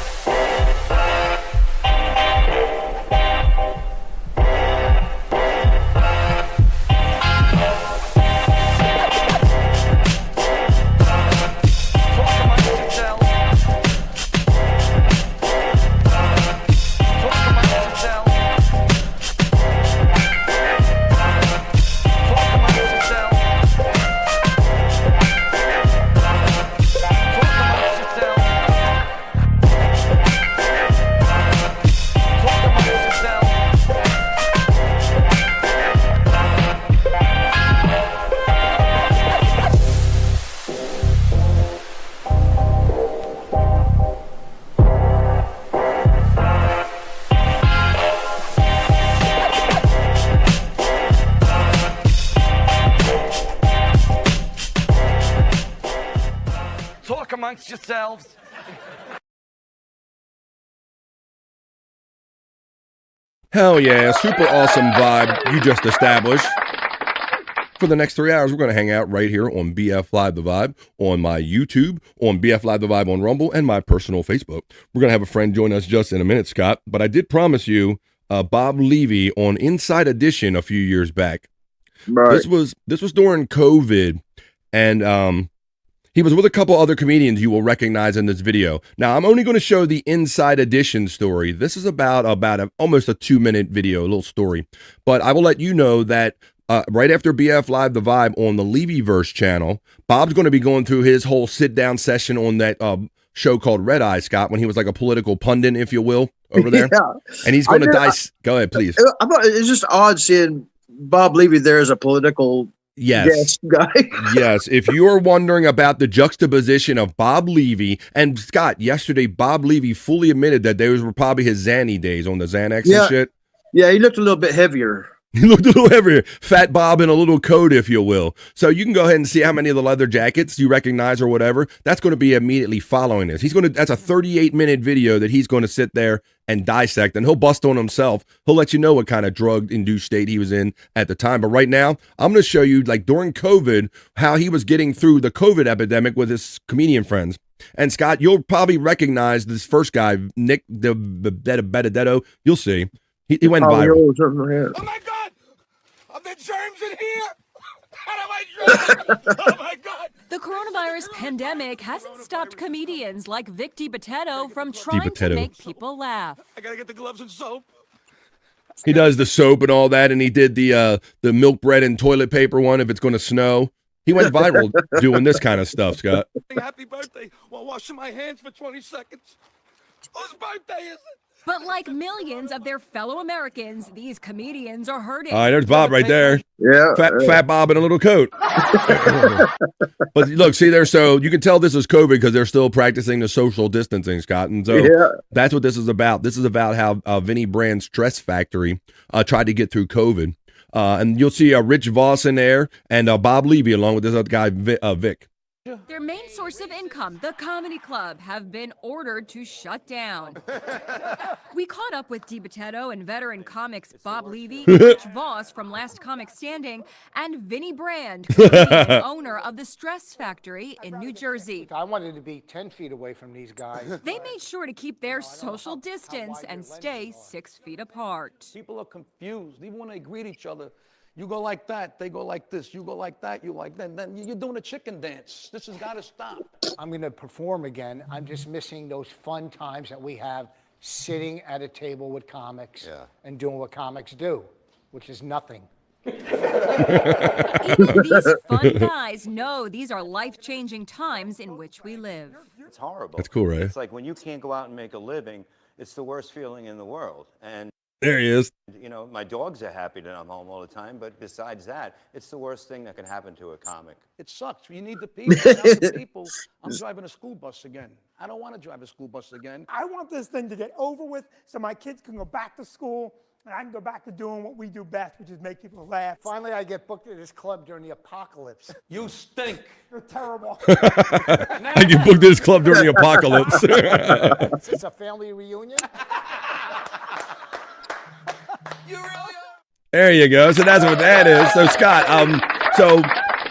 amongst yourselves. Hell yeah, super awesome vibe you just established. For the next 3 hours, we're going to hang out right here on BF Live The Vibe, on my YouTube, on BF Live The Vibe on Rumble, and my personal Facebook. We're going to have a friend join us just in a minute, Scott, but I did promise you Bob Levy on Inside Edition a few years back. Right. This was during COVID, and he was with a couple other comedians you will recognize in this video. Now, I'm only going to show the Inside Edition story. This is about almost a 2-minute video, a little story. But I will let you know that right after BF Live The Vibe on the Levyverse channel, Bob's going to be going through his whole sit-down session on that show called Red Eye, Scott, when he was like a political pundit, if you will, over there. Yeah. And he's going to dice. Go ahead, please. I thought it's just odd seeing Bob Levy there as a political guest guy. Yes. If you're wondering about the juxtaposition of Bob Levy and Scott, yesterday, Bob Levy fully admitted that those were probably his Xanny days on the Xanax and shit. Yeah, he looked a little bit heavier. He looked a little heavier. Fat Bob in a little coat, if you will. So you can go ahead and see how many of the leather jackets you recognize or whatever. That's going to be immediately following this. That's a 38-minute video that he's going to sit there and dissect, and he'll bust on himself. He'll let you know what kind of drug-induced state he was in at the time. But right now, I'm going to show you, like during COVID, how he was getting through the COVID epidemic with his comedian friends. And Scott, you'll probably recognize this first guy, Nick the Benedetto. You'll see. He went viral. Oh my God! Are there germs in here? How do I drink? Oh my God! The coronavirus pandemic hasn't stopped comedians like Vic DiBitetto from trying to make people laugh. I gotta get the gloves and soap. He does the soap and all that, and he did the milk bread and toilet paper one if it's going to snow. He went viral doing this kind of stuff, Scott. Happy birthday while washing my hands for 20 seconds. Whose birthday is it? But like millions of their fellow Americans, these comedians are hurting. All right, there's Bob right there. Yeah. Fat Bob in a little coat. But look, see there, so you can tell this is COVID because they're still practicing the social distancing, Scott. And so that's what this is about. This is about how Vinny Brand's Stress Factory tried to get through COVID. And you'll see Rich Voss in there and Bob Levy along with this other guy, Vic. Their main source of income, the comedy club, have been ordered to shut down. We caught up with DiBitetto and veteran comics Bob Levy, Rich Voss from Last Comic Standing, and Vinny Brand, the owner of the Stress Factory in New Jersey. I wanted to be 10 feet away from these guys. They made sure to keep their social distance and stay 6 feet apart. People are confused, even when they greet each other. You go like that, they go like this. You go like that, you like that. Then you're doing a chicken dance. This has got to stop. I'm going to perform again. I'm just missing those fun times that we have sitting at a table with comics and doing what comics do, which is nothing. Even these fun guys know these are life-changing times in which we live. It's horrible. That's cool, right? It's like when you can't go out and make a living, it's the worst feeling in the world. And there he is. You know, my dogs are happy that I'm home all the time, but besides that, it's the worst thing that can happen to a comic. It sucks. You need the people. Without the people, I'm driving a school bus again. I don't want to drive a school bus again. I want this thing to get over with so my kids can go back to school and I can go back to doing what we do best, which is make people laugh. Finally, I get booked at this club during the apocalypse. You stink. You're terrible. I get booked at this club during the apocalypse. Is this a family reunion? There you go. So that's what that is. So Scott, so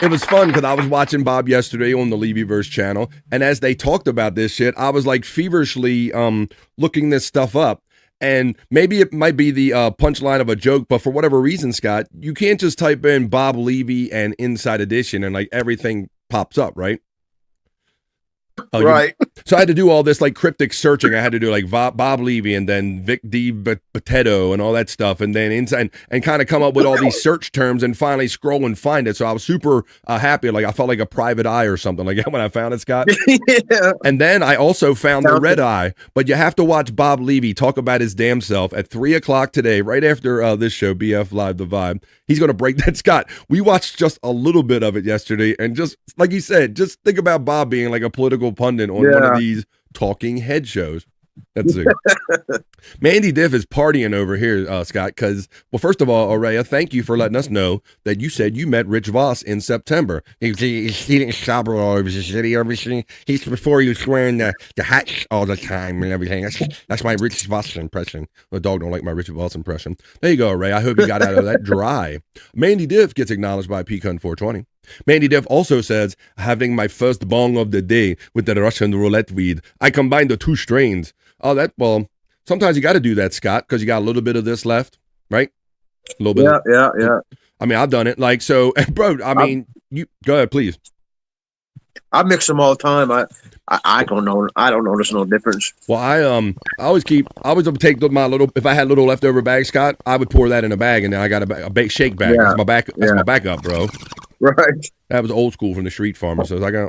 it was fun because I was watching Bob yesterday on the Levyverse channel, and as they talked about this shit, I was like feverishly looking this stuff up. And maybe it might be the punchline of a joke, but for whatever reason, Scott, you can't just type in Bob Levy and Inside Edition and like everything pops up, right? Oh, right. So I had to do all this like cryptic searching. I had to do like Bob Levy and then Vic DiBitetto and all that stuff, and then inside and kind of come up with all these search terms and finally scroll and find it. So I was super happy. Like I felt like a private eye or something like that when I found it, Scott. Yeah. And then I also found the red eye. But you have to watch Bob Levy talk about his damn self at 3:00 today, right after this show, BF Live The Vibe. He's going to break that. Scott, we watched just a little bit of it yesterday, and just like you said, just think about Bob being like a political pundit on one of these talking head shows. That's it. Mandy Diff is partying over here, Scott, because, well, first of all, Araya, thank you for letting us know that you said you met Rich Voss in September. He didn't stop all over the city, everything. He's before he was wearing the hats all the time and everything. That's my Rich Voss impression. The dog don't like my Rich Voss impression. There you go, Araya. I hope you got out of that dry. Mandy Diff gets acknowledged by Pecan 420. Mandy Diff also says, having my first bong of the day with the Russian roulette weed. I combined the 2 strains. Oh, well, sometimes you got to do that, Scott, because you got a little bit of this left, right? A little bit. Yeah. I mean, I've done it. Like, so, bro, I mean, you go ahead, please. I mix them all the time. I don't know. I don't notice no difference. Well, I always take my little, if I had little leftover bag, Scott, I would pour that in a bag, and then I got a shake bag. Yeah. That's my backup, bro. Right. That was old school from the street farmer. So I got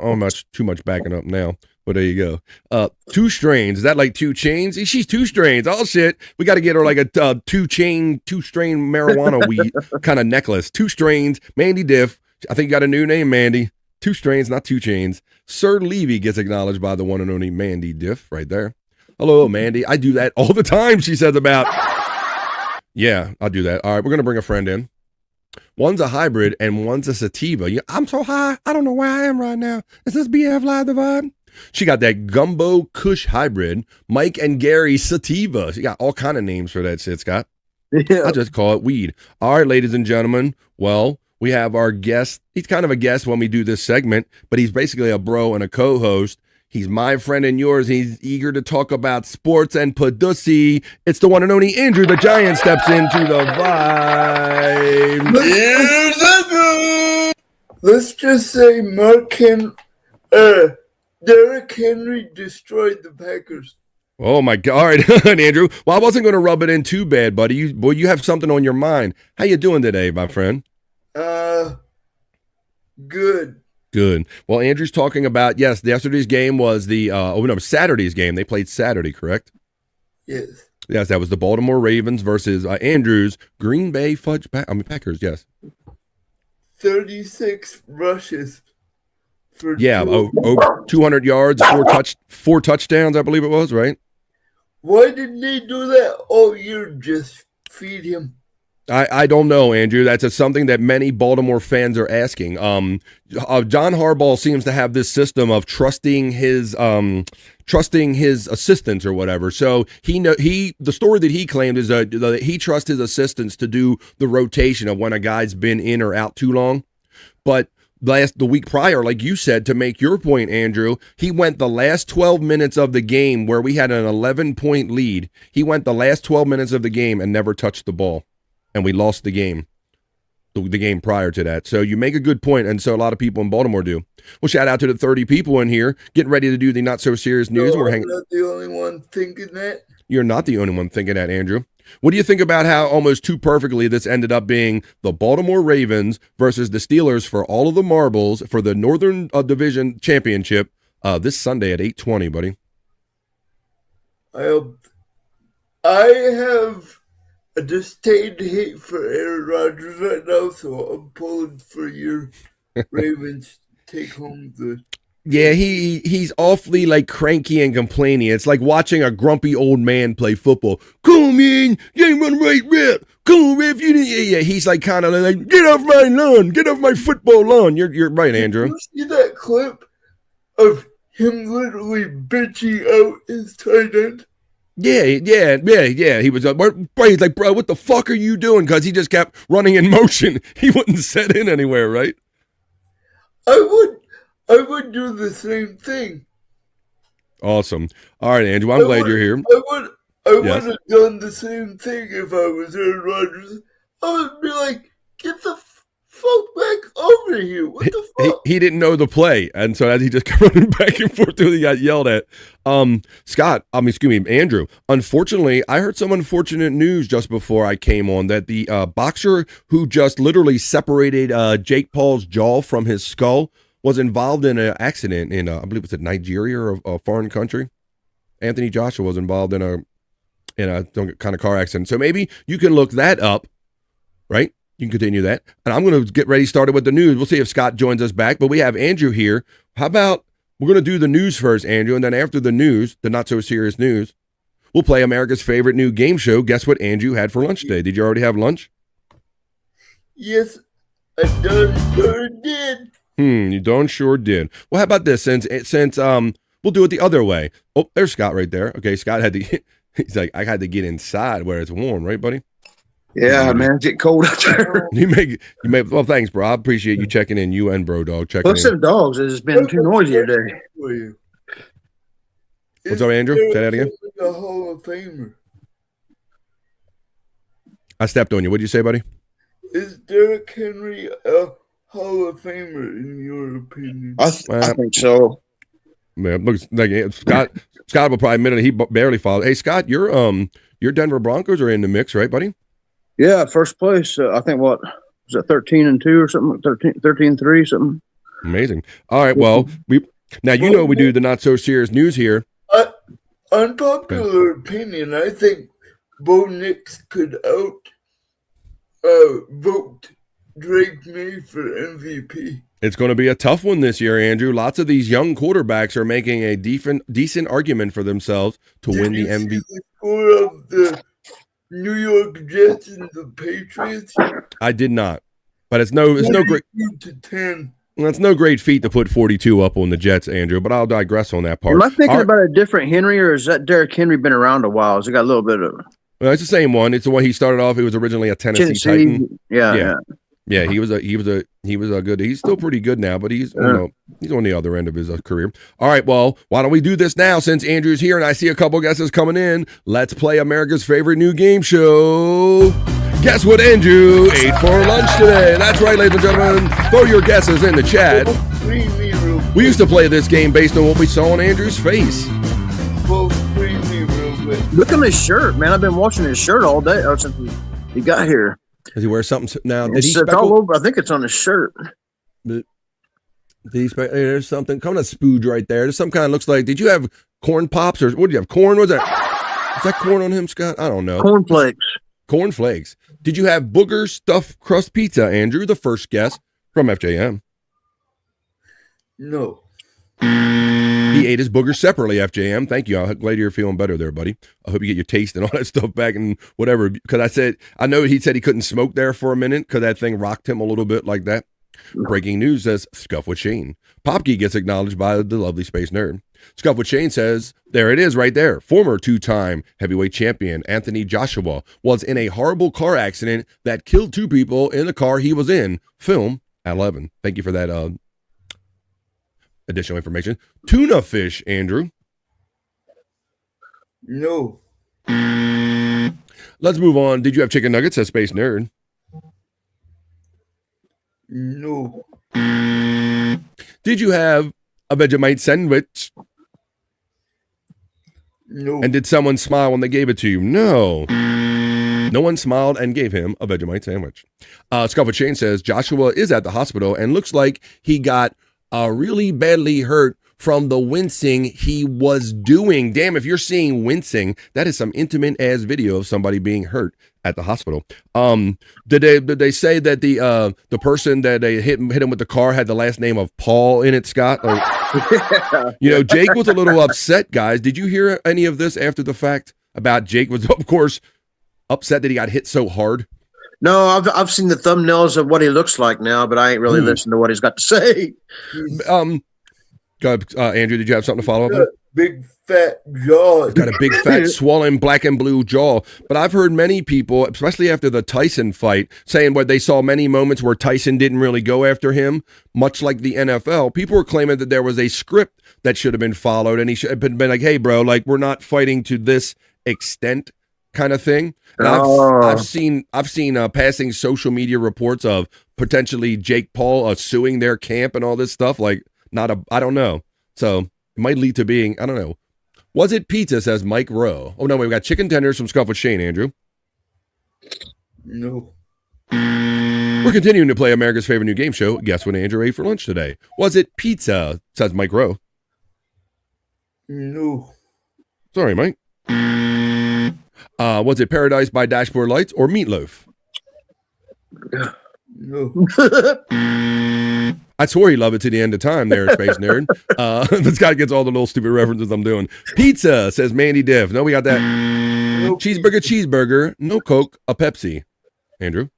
too much backing up now. But there you go. 2 strains. Is that like 2 chains? She's 2 strains. Oh shit. We got to get her like a 2-strain marijuana weed kind of necklace. 2 strains. Mandy Diff. I think you got a new name, Mandy. 2 strains, not 2 chains. Sir Levy gets acknowledged by the one and only Mandy Diff right there. Hello, Mandy. I do that all the time, she says about. Yeah, I'll do that. All right, we're going to bring a friend in. One's a hybrid and one's a sativa. I'm so high. I don't know where I am right now. Is this BF Live the vibe? She got that Gumbo Kush hybrid, Mike and Gary sativa. She got all kind of names for that shit, Scott. Yeah. I just call it weed. All right, ladies and gentlemen. Well, we have our guest. He's kind of a guest when we do this segment, but he's basically a bro and a co-host. He's my friend and yours. He's eager to talk about sports and pussy. It's the one and only Andrew the Giant steps into the vibe. Let's just say Derrick Henry destroyed the Packers. Oh my God! All right, Andrew. Well, I wasn't going to rub it in too bad, buddy. You have something on your mind. How you doing today, my friend? Good. Good. Well, Andrew's talking about, yes, yesterday's game was Saturday's game. They played Saturday, correct? Yes. Yes, that was the Baltimore Ravens versus Andrew's Green Bay Packers, yes. 36 rushes. For over 200 yards, 4 touchdowns, I believe it was, right? Why didn't they do that all year? Just feed him. I don't know, Andrew. That's something that many Baltimore fans are asking. John Harbaugh seems to have this system of trusting his assistants or whatever. So the story that he claimed is that he trusts his assistants to do the rotation of when a guy's been in or out too long. But the week prior, like you said, to make your point, Andrew, he went the last 12 minutes of the game where we had an 11-point lead. He went the last 12 minutes of the game and never touched the ball. And we lost the game prior to that. So you make a good point, and so a lot of people in Baltimore do. Well, shout out to the 30 people in here getting ready to do the not-so-serious news. I'm not the only one thinking that. You're not the only one thinking that, Andrew. What do you think about how almost too perfectly this ended up being the Baltimore Ravens versus the Steelers for all of the marbles for the Northern Division Championship this Sunday at 8:20, buddy? I have a disdain hate for Aaron Rodgers right now, so I'm pulling for your Ravens to take home the. Yeah, he's awfully like cranky and complaining. It's like watching a grumpy old man play football. Come in, you ain't run right rep. Come on, if you didn't. Yeah, he's like kind of like, get off my lawn, get off my football lawn. You're right, Andrew. Did you see that clip of him literally bitching out his tight end? Yeah. He was he's like, bro, what the fuck are you doing? Because he just kept running in motion. He wouldn't set in anywhere, right? I would do the same thing. Awesome. All right, Andrew, I'm glad you're here. I would have done the same thing if I was Aaron Rodgers. I would be like, get the fuck back over here. What the fuck? He didn't know the play, and so as he just kept running back and forth till he got yelled at. Andrew, unfortunately, I heard some unfortunate news just before I came on that the boxer who just literally separated Jake Paul's jaw from his skull was involved in an accident in, I believe it's in Nigeria or a foreign country. Anthony Joshua was involved in a kind of car accident. So maybe you can look that up, right? You can continue that. And I'm going to get ready started with the news. We'll see if Scott joins us back, but we have Andrew here. How about we're going to do the news first, Andrew, and then after the news, the not so serious news, we'll play America's favorite new game show. Guess what Andrew had for lunch today? Did you already have lunch? Yes, I sure did. You darn sure did. Well, how about this? Since we'll do it the other way. Oh, there's Scott right there. Okay, Scott had to. He's like, I had to get inside where it's warm, right, buddy? Yeah, man, it's getting cold out there. You may. Well, thanks, bro. I appreciate you checking in. You and Bro Dog checking Plus, in. them dogs has been too noisy today. What's up, Andrew? Say that again. The Hall of Famer. I stepped on you. What'd you say, buddy? Is Derrick Henry a Hall of Famer in your opinion? I think so. Man, looks like Scott will probably admit it. He barely followed. Hey, Scott, your Denver Broncos are in the mix, right, buddy? Yeah, first place. I think what was it, 13-2 or something? 13-3 something. Amazing. All right. Well, we do the not so serious news here. Unpopular opinion. I think Bo Nix could vote Drake May for MVP. It's going to be a tough one this year, Andrew. Lots of these young quarterbacks are making a decent argument for themselves to win the MVP. The score of the New York Jets and the Patriots? I did not, but it's no great. 2-10. Well, it's no great feat to put 42 up on the Jets, Andrew. But I'll digress on that part. Am I thinking about a different Henry, or is that Derrick Henry been around a while? Has it got a little bit of? Well, it's the same one. It's the one he started off. He was originally a Tennessee Titan. Yeah. He was a good. He's still pretty good now, but he's on the other end of his career. All right, well, why don't we do this now since Andrew's here and I see a couple guesses coming in? Let's play America's favorite new game show. Guess what Andrew ate for lunch today? That's right, ladies and gentlemen. Throw your guesses in the chat. We used to play this game based on what we saw on Andrew's face. Look at his shirt, man. I've been watching his shirt all day since he got here. Does he wear something now? It's all over. I think it's on his shirt. There's something coming to spooge right there. There's some kind of looks like. Did you have corn pops or what? Did you have corn? Was that corn on him, Scott? I don't know. Cornflakes. Cornflakes. Did you have booger stuffed crust pizza, Andrew? The first guess from FJM. No. He ate his boogers separately, FJM. Thank you. I'm glad you're feeling better there, buddy. I hope you get your taste and all that stuff back and whatever. Because I know he said he couldn't smoke there for a minute because that thing rocked him a little bit like that. Breaking news says, Scuff with Shane. Popkey gets acknowledged by the lovely Space Nerd. Scuff with Shane says, there it is right there. Former two-time heavyweight champion Anthony Joshua was in a horrible car accident that killed 2 people in the car he was in. Film at 11. Thank you for that additional information. Tuna fish, Andrew. No. Let's move on. Did you have chicken nuggets? Says Space Nerd. No. Did you have a Vegemite sandwich? No. And did someone smile when they gave it to you? No. No one smiled and gave him a Vegemite sandwich. Scuffle Chain says Joshua is at the hospital and looks like he got really badly hurt from the wincing he was doing. Damn, if you're seeing wincing, that is some intimate ass video of somebody being hurt at the hospital. Did they say that the person that they hit him with the car had the last name of Paul in it, Scott? Or, Jake was a little upset, guys. Did you hear any of this after the fact about Jake was, of course, upset that he got hit so hard? No, I've seen the thumbnails of what he looks like now, but I ain't really listened to what he's got to say. Go ahead, Andrew, did you have something to follow up with? Big fat jaw. He's got a big fat swollen black and blue jaw. But I've heard many people, especially after the Tyson fight, saying what they saw many moments where Tyson didn't really go after him, much like the NFL. People were claiming that there was a script that should have been followed, and he should have been like, hey, bro, like, we're not fighting to this extent kind of thing. And I've seen passing social media reports of potentially Jake Paul suing their camp and all this stuff. Like, I don't know. So it might lead to being, I don't know. Was it pizza, says Mike Rowe. Oh, no, we've got chicken tenders from Scuff with Shane, Andrew. No. We're continuing to play America's favorite new game show. Guess what Andrew ate for lunch today? Was it pizza, says Mike Rowe. No. Sorry, Mike. Was it Paradise by Dashboard Lights or Meatloaf? No. I swore he'd love it to the end of time there, Space Nerd. This guy gets all the little stupid references I'm doing. Pizza, says Mandy Diff. No, we got that. Cheeseburger, no Coke, a Pepsi. Andrew?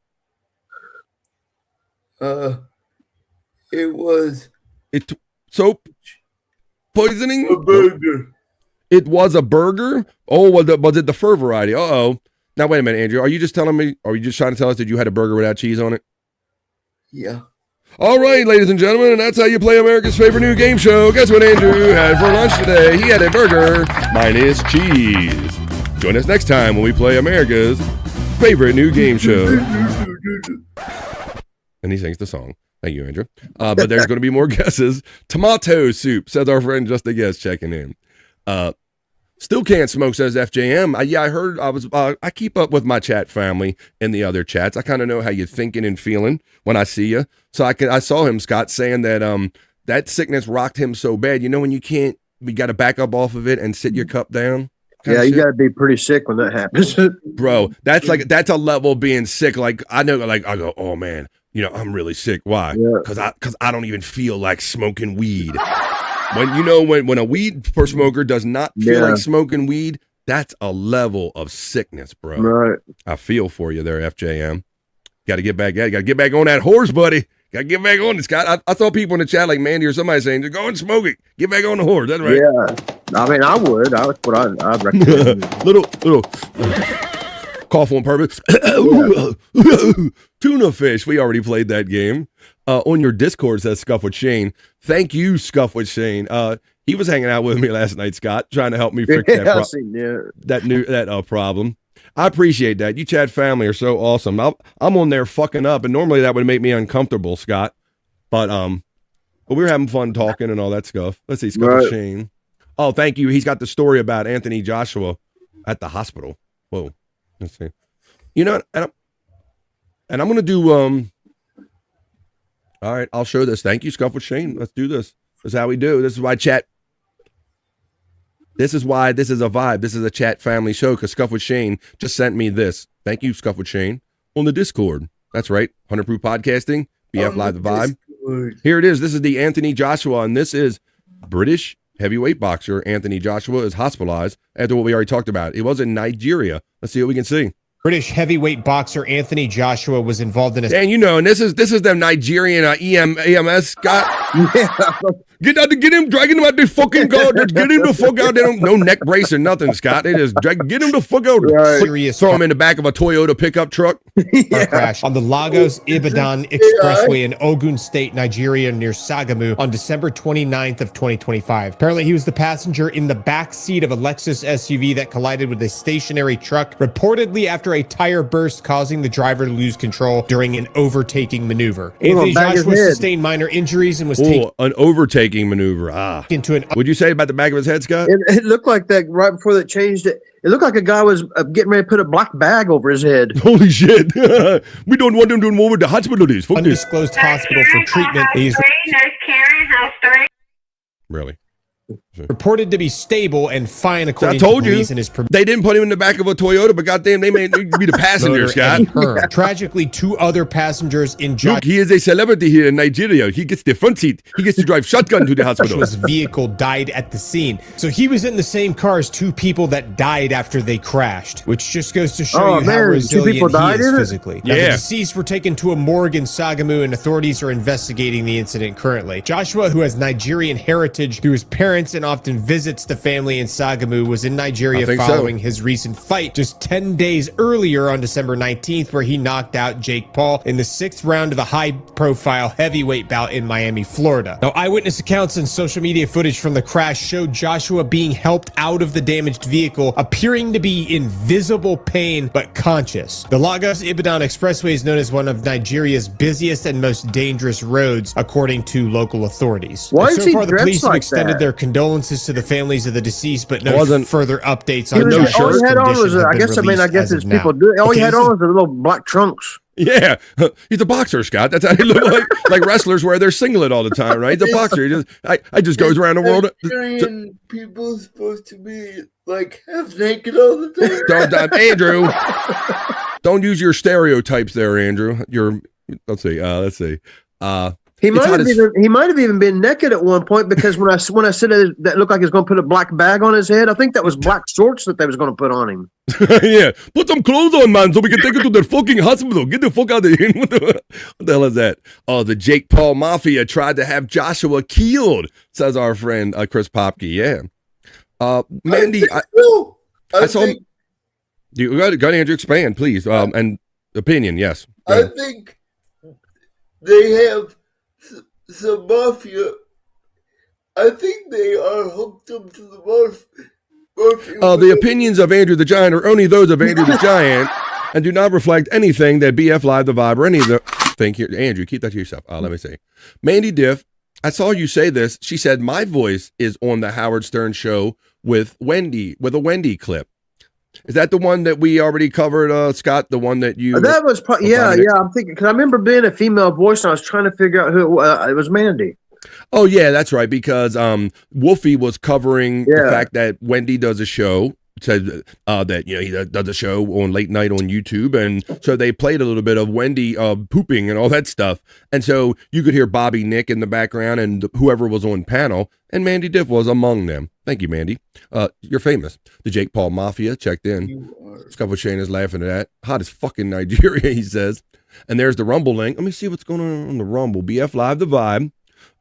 It was... Soap poisoning? A burger. It was a burger? Oh, was it the fur variety? Uh-oh. Now, wait a minute, Andrew. Are you just telling me, or are you just trying to tell us that you had a burger without cheese on it? Yeah. All right, ladies and gentlemen, and that's how you play America's favorite new game show. Guess what Andrew had for lunch today? He had a burger minus cheese. Join us next time when we play America's favorite new game show. And he sings the song. Thank you, Andrew. But there's going to be more guesses. Tomato soup, says our friend Just a Guess checking in. Still can't smoke, says FJM. I heard I keep up with my chat family in the other chats. I kind of know how you're thinking and feeling when I see you. So I saw him, Scott, saying that that sickness rocked him so bad. You know when you got to back up off of it and sit your cup down? Yeah, you got to be pretty sick when that happens. Bro, that's a level of being sick. Like I know, like I go, oh man, I'm really sick. Why? Because I don't even feel like smoking weed. When a weed for smoker does not feel like smoking weed, that's a level of sickness, bro. Right. I feel for you there, FJM. Got to get back at it. Got to get back on that horse, buddy. Got to get back on it, Scott. I saw people in the chat like Mandy or somebody saying, just go and smoke it. Get back on the horse. That's right. Yeah. I mean, I would. That's what I'd recommend. little cough on purpose. Tuna fish. We already played that game. On your Discord, says Scuff with Shane. Thank you, Scuff with Shane. He was hanging out with me last night, Scott, trying to help me fix that problem. I appreciate that. You chat family are so awesome. I'm on there fucking up, and normally that would make me uncomfortable, Scott. But we were having fun talking and all that stuff. Let's see, Scuff with Shane. Oh, thank you. He's got the story about Anthony Joshua at the hospital. Whoa. Let's see. And I'm gonna do all right, I'll show this. Thank you, Scuff with Shane. Let's do this. This is how we do. This is why chat. This is why this is a vibe. This is a chat family show because Scuff with Shane just sent me this. Thank you, Scuff with Shane, on the Discord. That's right. 100 Proof Podcasting, BF Live the Vibe. Discord. Here it is. This is the Anthony Joshua, and this is British heavyweight boxer Anthony Joshua is hospitalized after what we already talked about. It was in Nigeria. Let's see what we can see. British heavyweight boxer Anthony Joshua was involved in a... And and this is the Nigerian EMS Scott. Yeah. Get him, dragging him out the fucking guard. Get him the fuck out there. No neck brace or nothing, Scott. They just get him the fuck out. Right. Throw him in the back of a Toyota pickup truck. Crash on the Lagos Ibadan Expressway in Ogun State, Nigeria, near Sagamu on December 29th of 2025. Apparently, he was the passenger in the back seat of a Lexus SUV that collided with a stationary truck, reportedly after a tire burst, causing the driver to lose control during an overtaking maneuver. Anthony Joshua sustained minor injuries and was taken an overtaking maneuver. Into an. Would you say about the back of his head, Scott? It looked like that right before they changed it. It looked like a guy was getting ready to put a black bag over his head. Holy shit! We don't want him to move over to hospital. Undisclosed hospital for treatment. He's Nurse Karen, house story. Really? Reported to be stable and fine, according to police. They didn't put him in the back of a Toyota, but goddamn, they may be the passenger, Scott. Tragically, two other passengers in Look, he is a celebrity here in Nigeria. He gets the front seat. He gets to drive shotgun to the hospital. His vehicle died at the scene. So he was in the same car as two people that died after they crashed, which just goes to show you how resilient he is physically. Now, the deceased were taken to a morgue in Sagamu, and authorities are investigating the incident currently. Joshua, who has Nigerian heritage through his parents and often visits the family in Sagamu, was in Nigeria following his recent fight just 10 days earlier on December 19th, where he knocked out Jake Paul in the 6th round of a high-profile heavyweight bout in Miami, Florida. Now, eyewitness accounts and social media footage from the crash showed Joshua being helped out of the damaged vehicle, appearing to be in visible pain but conscious. The Lagos Ibadan Expressway is known as one of Nigeria's busiest and most dangerous roads, according to local authorities. Why is so he far, the police have extended their condolences to the families of the deceased, but no further updates on no shirt. All he had on was, I guess as people do. All he had on was the little black trunks. Yeah, he's a boxer, Scott. That's how he look like wrestlers wear their singlet all the time, right? He's a boxer. He I just goes around the world. Nigerian people supposed to be like half naked all the time. Andrew, don't use your stereotypes there, Andrew. Let's see. He might have even been naked at one point, because when I said that looked like he was going to put a black bag on his head, I think that was black shorts that they was going to put on him. Yeah, put some clothes on, man, so we can take it to the fucking hospital. Get the fuck out of here. What the hell is that? Oh, the Jake Paul Mafia tried to have Joshua killed, says our friend Chris Popke. Yeah. Mandy, I saw him. You got Andrew, expand, please. And opinion, yes. I think they have some mafia. I think they are hooked up to the mafia. The opinions of Andrew the Giant are only those of Andrew the Giant and do not reflect anything that BF Live, The Vibe, or any of the thing here. Andrew, keep that to yourself. Let me see. Mandy Diff, I saw you say this. She said, my voice is on the Howard Stern show with a Wendy clip. Is that the one that we already covered, Scott? The one that you... That was yeah. I'm thinking, because I remember being a female voice, and I was trying to figure out who it was. Mandy. Oh yeah, that's right. Because Wolfie was covering the fact that Wendy does a show. Said that he does a show on late night on YouTube, and so they played a little bit of Wendy pooping and all that stuff, and so you could hear Bobby Nick in the background and whoever was on panel, and Mandy Diff was among them. Thank you, Mandy. You're famous. The Jake Paul Mafia checked in. Scott Shane is laughing at that. Hot as fucking Nigeria, he says. And there's the Rumble link. Let me see what's going on the Rumble. BF Live, The Vibe.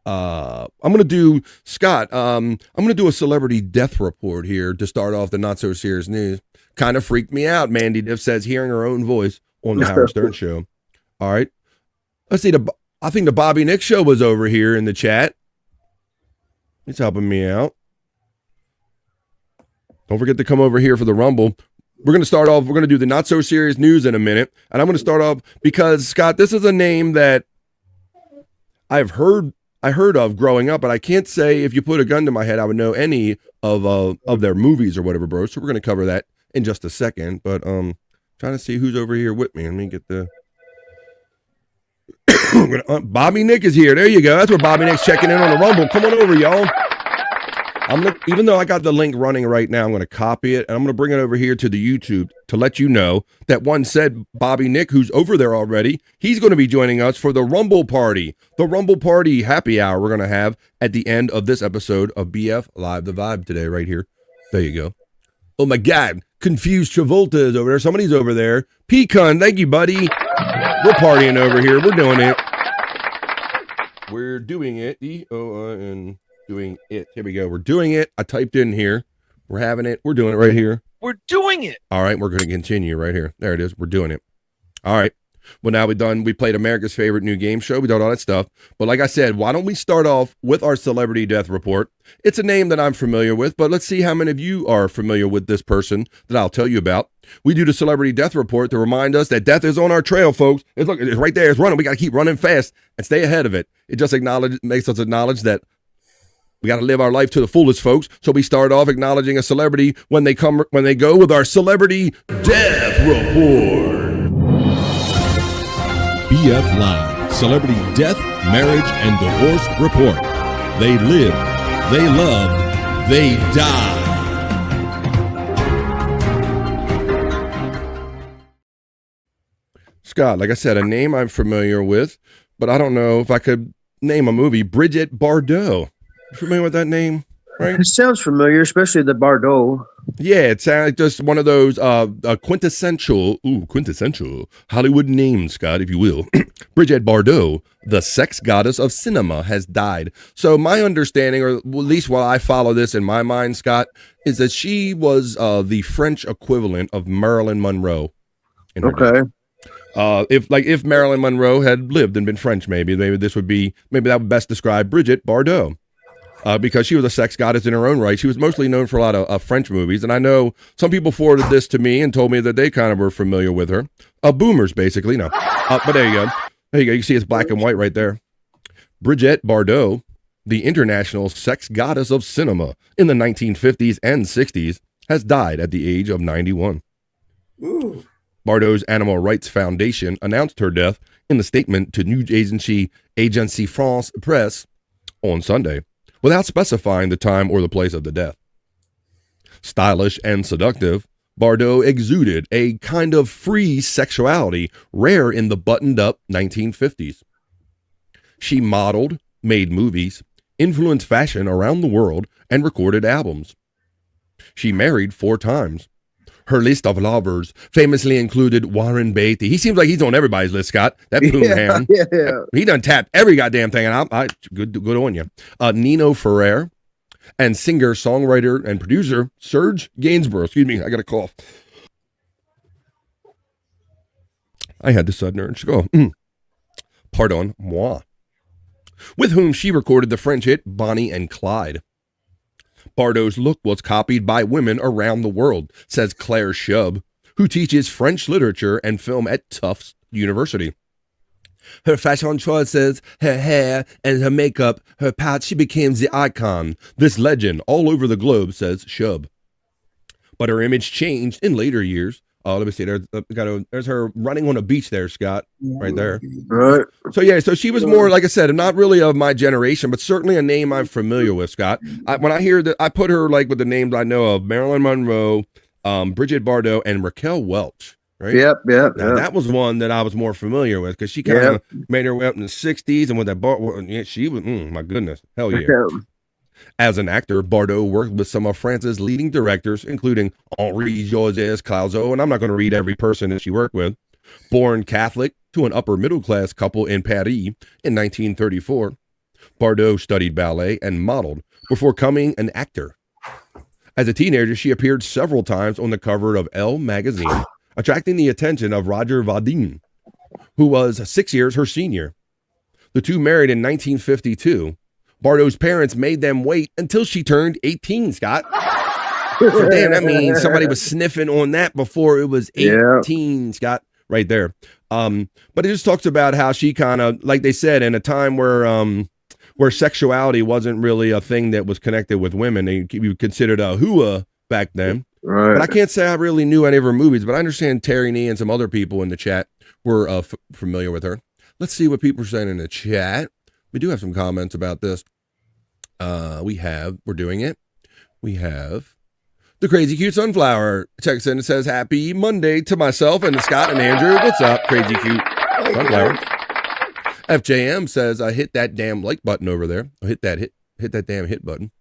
I'm going to do, Scott, I'm going to do a celebrity death report here to start off the not so serious news. Kind of freaked me out. Mandy Diff says hearing her own voice on the Howard Stern show. All right. Let's see. I think the Bobby Nick show was over here in the chat. He's helping me out. Don't forget to come over here for the Rumble. We're going to start off. We're going to do the not so serious news in a minute. And I'm going to start off because, Scott, this is a name that I heard of growing up, but I can't say if you put a gun to my head, I would know any of their movies or whatever, bro. So we're going to cover that in just a second. But trying to see who's over here with me. Let me get the Bobby Nick is here. There you go. That's where Bobby Nick's checking in on the Rumble. Come on over, y'all. Even though I got the link running right now, I'm going to copy it and I'm going to bring it over here to the YouTube to let you know that one said Bobby Nick, who's over there already, he's going to be joining us for the Rumble Party happy hour we're going to have at the end of this episode of BF Live, The Vibe today right here. There you go. Oh my God. Confused Travolta is over there. Somebody's over there. Pecan, thank you, buddy. We're partying over here. We're doing it. We're doing it. E-O-I-N. Doing it. Here we go. We're doing it. I typed in here. We're having it. We're doing it right here. We're doing it. All right. We're going to continue right here. There it is. We're doing it. All right. Well, now we've done, we played America's favorite new game show. We done all that stuff. But like I said, why don't we start off with our celebrity death report? It's a name that I'm familiar with, but let's see how many of you are familiar with this person that I'll tell you about. We do the celebrity death report to remind us that death is on our trail, folks. It's right there. It's running. We got to keep running fast and stay ahead of it. It just makes us acknowledge that we got to live our life to the fullest, folks. So we start off acknowledging a celebrity when they go with our celebrity death report. BF Live, Celebrity Death, Marriage, and Divorce Report. They lived, they loved, they died. Scott, like I said, a name I'm familiar with, but I don't know if I could name a movie. Bridget Bardot. You familiar with that name? Right? It sounds familiar, especially the Bardot. Yeah, it sounds like just one of those quintessential Hollywood names, Scott, if you will. Bridget Bardot, the sex goddess of cinema, has died. So my understanding, or at least while I follow this in my mind, Scott, is that she was the French equivalent of Marilyn Monroe. Okay. If Marilyn Monroe had lived and been French, maybe that would best describe Bridget Bardot. Because she was a sex goddess in her own right. She was mostly known for a lot of French movies. And I know some people forwarded this to me and told me that they kind of were familiar with her. Boomers, basically. No. But there you go. There you go. You see it's black and white right there. Bridget Bardot, the international sex goddess of cinema in the 1950s and 60s, has died at the age of 91. Ooh. Bardot's Animal Rights Foundation announced her death in the statement to news agency Agence France Presse on Sunday, without specifying the time or the place of the death. Stylish and seductive, Bardot exuded a kind of free sexuality rare in the buttoned-up 1950s. She modeled, made movies, influenced fashion around the world, and recorded albums. She married 4 times. Her list of lovers famously included Warren Beatty. He seems like he's on everybody's list, Scott. That poon hound. Yeah. He done tapped every goddamn thing, and I good on you. Nino Ferrer and singer, songwriter, and producer Serge Gainsbourg. Excuse me, I got a cough. I had the sudden urge to go. Pardon moi. With whom she recorded the French hit Bonnie and Clyde. Bardot's look was copied by women around the world, says Claire Shub, who teaches French literature and film at Tufts University. Her fashion choices, her hair, and her makeup, her pouch, she became the icon, this legend all over the globe, says Shub. But her image changed in later years. Oh, let me see. There's her running on a beach there, Scott, right there. Right. So she was more, like I said, not really of my generation, but certainly a name I'm familiar with, Scott. When I hear that, I put her like with the names I know of: Marilyn Monroe, Bridget Bardot, and Raquel Welch. Right? Yep. That was one that I was more familiar with because she kind of made her way up in the 60s, and with that she was, my goodness, hell yeah. As an actor, Bardot worked with some of France's leading directors, including Henri Georges Clouzot, and I'm not going to read every person that she worked with. Born Catholic to an upper-middle-class couple in Paris in 1934, Bardot studied ballet and modeled before becoming an actor. As a teenager, she appeared several times on the cover of Elle magazine, attracting the attention of Roger Vadim, who was 6 years her senior. The two married in 1952. Bardot's parents made them wait until she turned 18, Scott. So damn, that means somebody was sniffing on that before it was 18, Scott, right there. But it just talks about how she kind of, like they said, in a time where sexuality wasn't really a thing that was connected with women. They considered a hua back then. Right. But I can't say I really knew any of her movies, but I understand Terry Nee and some other people in the chat were familiar with her. Let's see what people are saying in the chat. We do have some comments about this. We're doing it. We have the Crazy Cute Sunflower texts in and says, happy Monday to myself and Scott and Andrew. What's up, Crazy Cute Sunflower? FJM says, I hit that damn like button over there. Hit that damn hit button.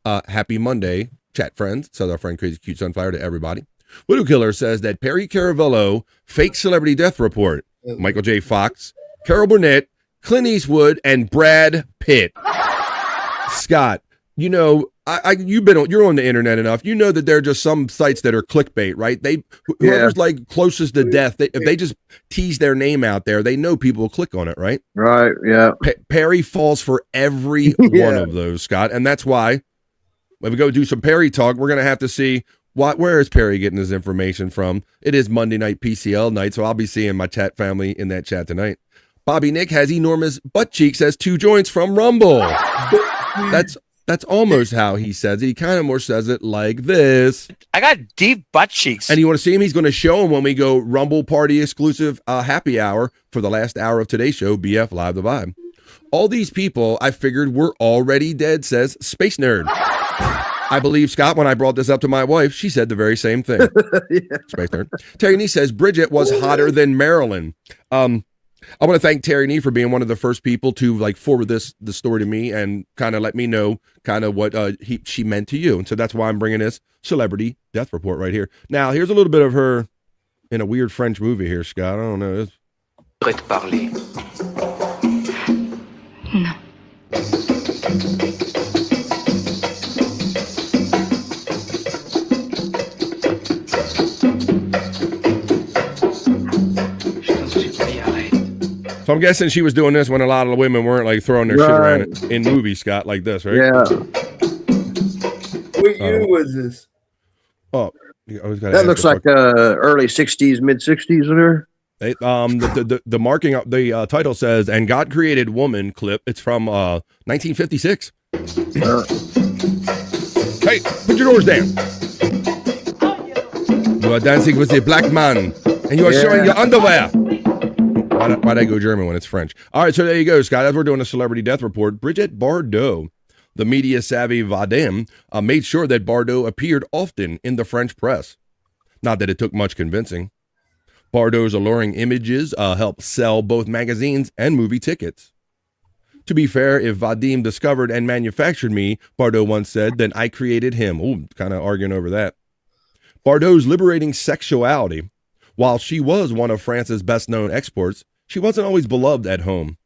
Happy Monday, chat friends, says our friend Crazy Cute Sunflower to everybody. Widow Killer says that Perry Caravello, fake celebrity death report. Michael J. Fox, Carol Burnett, Clint Eastwood, and Brad Pitt. Scott, you know, you're on the internet enough. You know that there are just some sites that are clickbait, right? Whoever's like closest to death, if they just tease their name out there, they know people will click on it, right? Right. Yeah. Perry falls for every one of those, Scott, and that's why when we go do some Perry talk, we're gonna have to see where is Perry getting his information from. It is Monday night PCL night, so I'll be seeing my chat family in that chat tonight. Bobby Nick has enormous butt cheeks as 2 joints from Rumble. That's almost how he says it. He kind of more says it like this. I got deep butt cheeks. And you want to see him? He's going to show him when we go Rumble Party exclusive happy hour for the last hour of today's show, BF Live the Vibe. All these people I figured were already dead, says Space Nerd. I believe, Scott, when I brought this up to my wife, she said the very same thing. Space Nerd. Terry Nee says Bridget was hotter than Marilyn. I want to thank Terry Nee for being one of the first people to like forward the story to me and kind of let me know kind of what she meant to you. And so that's why I'm bringing this celebrity death report right here. Now, here's a little bit of her in a weird French movie here, Scott. I don't know. No. So I'm guessing she was doing this when a lot of the women weren't like throwing their shit around in movies, Scott, like this, right? Yeah. What year was this? Oh, that looks like early 60s, mid 60s there. The marking up the title says, "And God Created Woman" clip. It's from 1956. Hey, put your doors down. You are dancing with a black man, and you are showing your underwear. Why'd I go German when it's French? All right, so there you go, Scott. As we're doing a celebrity death report, Bridget Bardot, the media-savvy Vadim, made sure that Bardot appeared often in the French press. Not that it took much convincing. Bardot's alluring images helped sell both magazines and movie tickets. To be fair, if Vadim discovered and manufactured me, Bardot once said, then I created him. Ooh, kind of arguing over that. Bardot's liberating sexuality. While she was one of France's best-known exports, she wasn't always beloved at home.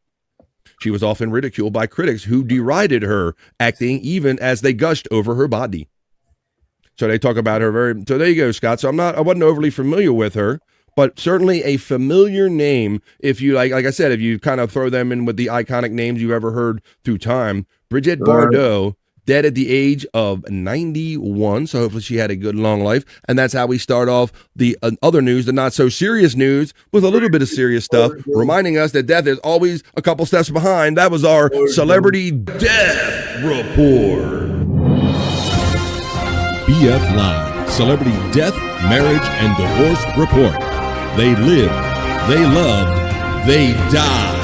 She was often ridiculed by critics who derided her acting even as they gushed over her body. So they talk about her so there you go, Scott. So I wasn't overly familiar with her, but certainly a familiar name if you like I said, if you kind of throw them in with the iconic names you've ever heard through time. Brigitte Bardot, dead at the age of 91. So hopefully she had a good long life. And that's how we start off the other news, the not so serious news, with a little bit of serious stuff, reminding us that death is always a couple steps behind. That was our celebrity death report. BF Live, celebrity death, marriage, and divorce report. They lived, they loved, they died.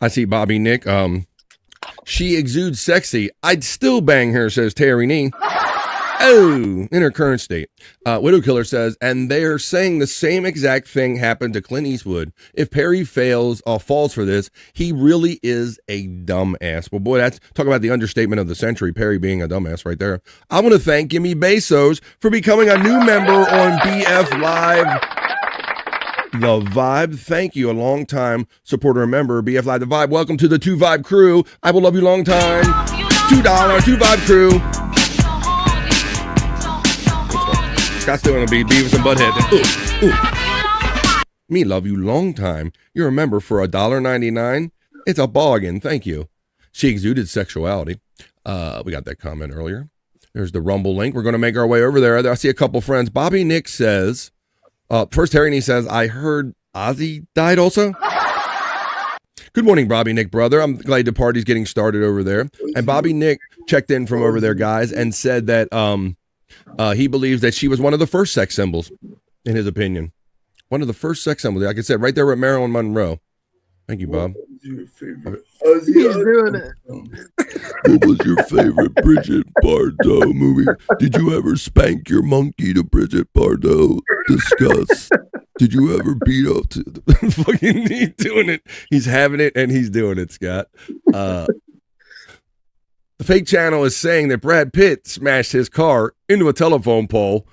I see Bobby Nick. She exudes sexy. I'd still bang her, says Terry Nee. Oh, in her current state. Widow Killer says, and they're saying the same exact thing happened to Clint Eastwood. If Perry falls for this, he really is a dumbass. Well, boy, talk about the understatement of the century, Perry being a dumbass right there. I want to thank Gimme Bezos for becoming a new member on BF Live. The Vibe. Thank you, a long time supporter and member, BF Live The Vibe. Welcome to the 2 Vibe crew. I will love you long time. $2, 2 Vibe crew. Scott's still gonna be Beavis and Butthead. Ooh. Me love you long time. You're a member for $1.99. It's a bargain. Thank you. She exuded sexuality. We got that comment earlier. There's the Rumble link. We're gonna make our way over there. I see a couple friends. Bobby Nick says, first Harry Nee says, I heard Ozzy died also. Good morning, Bobby Nick, brother. I'm glad the party's getting started over there. And Bobby Nick checked in from over there, guys, and said that he believes that she was one of the first sex symbols, in his opinion. One of the first sex symbols. Like I said, right there with Marilyn Monroe. Thank you, Bob. Your favorite? He's doing it. What was your favorite Bridget Bardot movie? Did you ever spank your monkey to Bridget Bardot? Discuss. Did you ever beat up to the fucking he's doing it? He's having it and he's doing it, Scott. The fake channel is saying that Brad Pitt smashed his car into a telephone pole,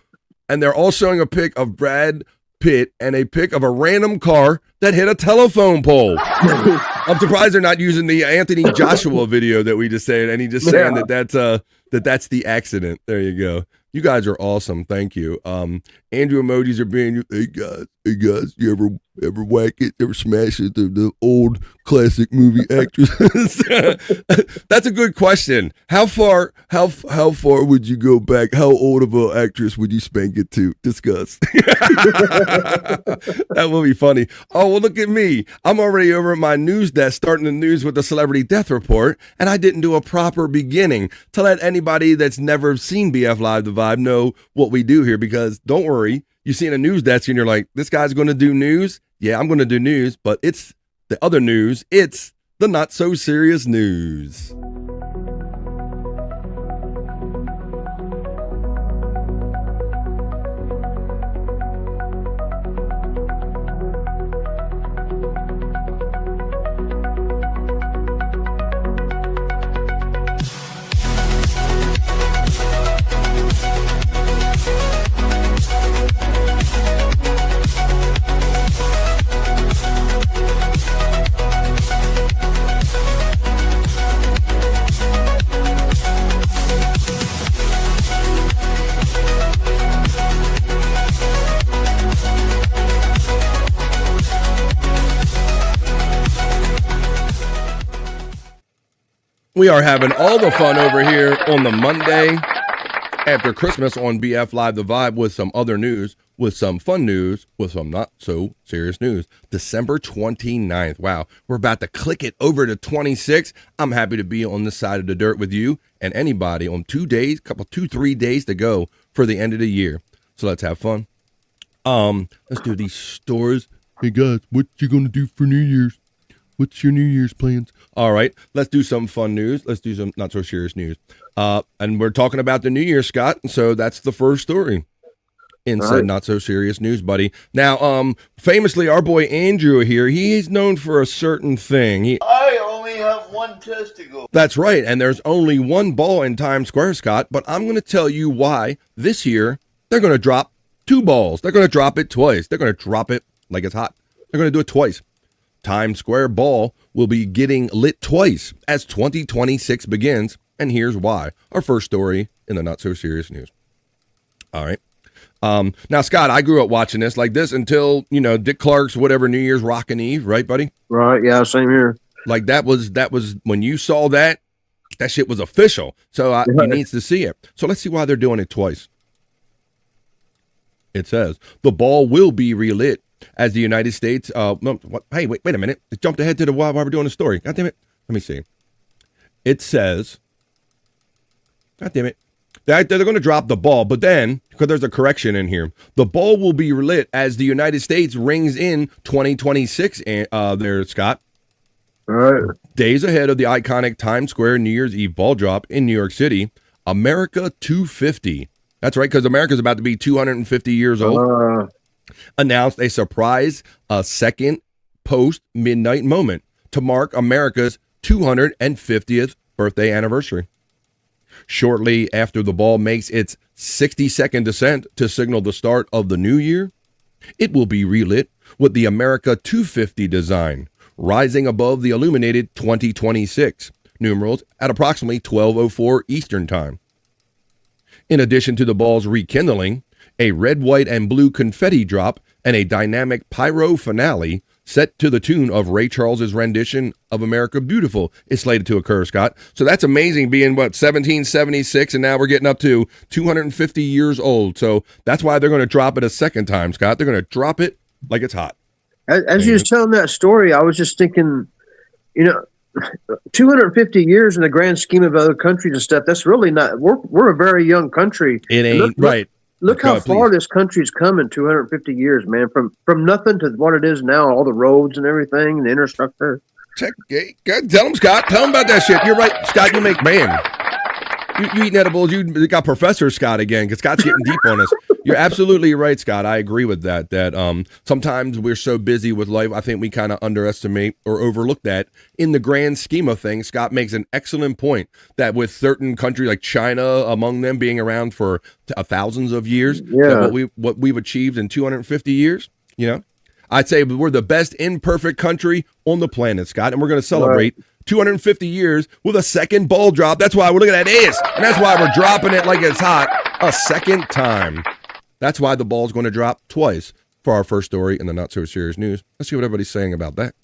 and they're all showing a pic of Brad Pitt and a pic of a random car that hit a telephone pole. I'm surprised they're not using the Anthony Joshua video that we just said, and he just saying that's the accident. There you go. You guys are awesome. Thank you. Andrew emojis are being, hey guys, you ever whack it, ever smash it, the old classic movie actress? That's a good question. How far would you go back? How old of an actress would you spank it to? Discuss. That will be funny. Oh, well, look at me. I'm already over at my news desk starting the news with the celebrity death report, and I didn't do a proper beginning to let anybody that's never seen BF Live The Vibe know what we do here, because don't worry, you see in a news desk and you're like, this guy's going to do news? Yeah, I'm going to do news, but it's the other news. It's the not so serious news. We are having all the fun over here on the Monday after Christmas on BF Live The Vibe with some other news, with some fun news, with some not so serious news. December 29th. Wow. We're about to click it over to 26. I'm happy to be on this side of the dirt with you and anybody on 2 days, 3 days to go for the end of the year. So let's have fun. Let's do these stores. Hey guys, what you gonna do for New Year's? What's your New Year's plans? All right, let's do some fun news. Let's do some not so serious news. And we're talking about the New Year, Scott. And so that's the first story. in said not so serious news, buddy. Now, famously, our boy Andrew here, he's known for a certain thing. I only have one testicle. That's right, and there's only one ball in Times Square, Scott, but I'm going to tell you why this year they're going to drop 2 balls. They're going to drop it twice. They're going to drop it like it's hot. They're going to do it twice. Times Square ball will be getting lit twice as 2026 begins, and here's why. Our first story in the not so serious news. All right. Now, Scott, I grew up watching this like this until, Dick Clark's whatever New Year's Rockin' Eve, right, buddy? Right, yeah, same here. Like that was when you saw that shit was official. So you needs to see it. So let's see why they're doing it twice. It says the ball will be relit as the United States. Hey, wait a minute. It jumped ahead to the why we're doing the story. God damn it. Let me see. It says, God damn it. They're going to drop the ball, but then, because there's a correction in here, the ball will be relit as the United States rings in 2026 there, Scott. All right. Days ahead of the iconic Times Square New Year's Eve ball drop in New York City, America 250. That's right, because America's about to be 250 years old. Announced a surprise second post-midnight moment to mark America's 250th birthday anniversary. Shortly after the ball makes its 60-second descent to signal the start of the new year, it will be relit with the America 250 design, rising above the illuminated 2026 numerals at approximately 12:04 Eastern Time. In addition to the ball's rekindling, a red, white, and blue confetti drop and a dynamic pyro finale set to the tune of Ray Charles's rendition of America Beautiful is slated to occur, Scott. So that's amazing, being 1776, and now we're getting up to 250 years old. So that's why they're going to drop it a second time, Scott. They're going to drop it like it's hot. As you was telling that story, I was just thinking, 250 years in the grand scheme of other countries and stuff, that's really not, we're a very young country. It ain't right. Look how far this country's come in 250 years, man. From nothing to what it is now, all the roads and everything, the infrastructure. Tell them, Scott. Tell them about that shit. You're right, Scott. You make, man. You eating edibles. You got Professor Scott again, because Scott's getting deep on us. You're absolutely right, Scott. I agree with that. That sometimes we're so busy with life, I think we kind of underestimate or overlook that. In the grand scheme of things, Scott makes an excellent point that with certain countries like China, among them being around for thousands of years, what we've achieved in 250 years, I'd say we're the best imperfect country on the planet, Scott, and we're going to celebrate 250 years with a second ball drop. That's why we're looking at this, and that's why we're dropping it like it's hot a second time. That's why the ball's going to drop twice for our first story in the not so serious news. Let's see what everybody's saying about that.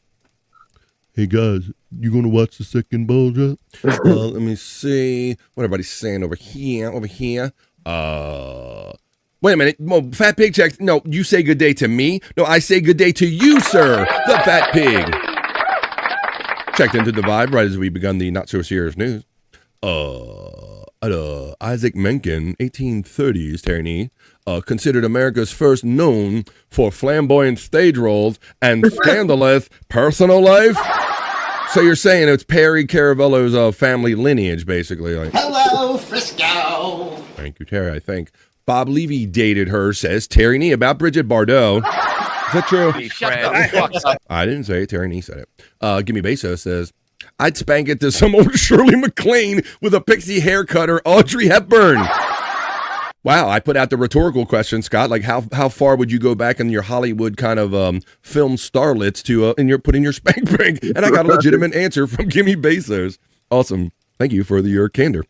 Hey guys, you going to watch the second ball drop? Let me see what everybody's saying over here. Wait a minute. Well, Fat Pig checks. No, you say good day to me. No, I say good day to you, sir, the Fat Pig. Checked into the vibe right as we begun the not so serious news. Isaac Mencken, 1830s Terry, considered America's first known for flamboyant stage roles and scandalous personal life. So you're saying it's Perry Caravello's family lineage, basically. Like, hello, Frisco. Thank you, Terry. I think Bob Levy dated her, says Terry Nee about Bridget Bardot. Is that true? I didn't say it. Terry Nee said it. Gimme Bezos says, I'd spank it to some old Shirley MacLaine with a pixie haircut or Audrey Hepburn. Wow, I put out the rhetorical question, Scott. Like, how far would you go back in your Hollywood kind of film starlets to put in your spank prank? And I got a legitimate answer from Gimme Bezos. Awesome. Thank you for your candor.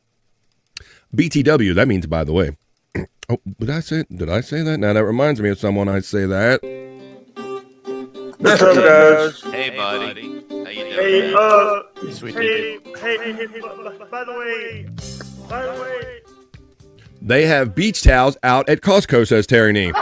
BTW, that means by the way. Oh, did I say that? Now that reminds me of someone. I say that. What's up, guys? Hey, buddy. How you Hey, doing? by the way, They have beach towels out at Costco, says Terry Nee.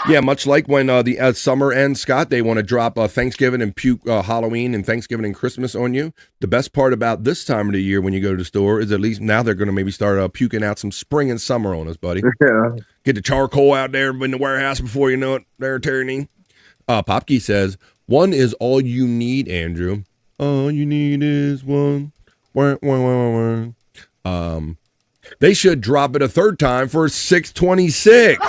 Yeah, much like when the summer ends, Scott, they want to drop Thanksgiving and puke Halloween and Thanksgiving and Christmas on you. The best part about this time of the year when you go to the store is at least now they're going to maybe start puking out some spring and summer on us, buddy. Yeah. Get the charcoal out there in the warehouse before you know it there, Terry Nee. Popkey says, one is all you need, Andrew. All you need is one. They should drop it a third time for 626.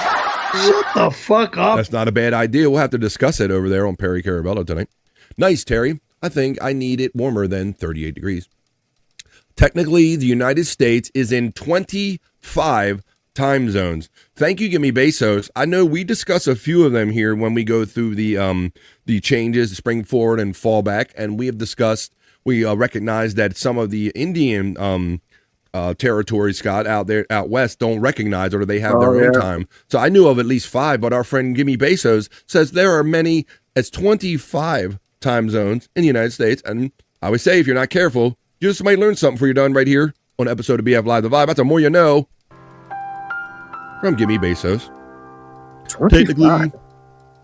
Shut the fuck up. That's not a bad idea. We'll have to discuss it over there on Perry Carabello tonight. Nice, Terry. I think I need it warmer than 38 degrees. Technically, the United States is in 25 time zones. Thank you, Gimme Bezos. I know we discuss a few of them here when we go through the changes, spring forward and fall back, and we have discussed, we recognize that some of the Indian territories, Scott, out west don't recognize, or they have their own time. So I knew of at least 5, but our friend Gimme Bezos says there are many as 25 time zones in the United States. And I always say, if you're not careful, you just might learn something before you're done right here on an episode of BF Live The Vibe. That's the more you know. From Gimme Bezos. 25.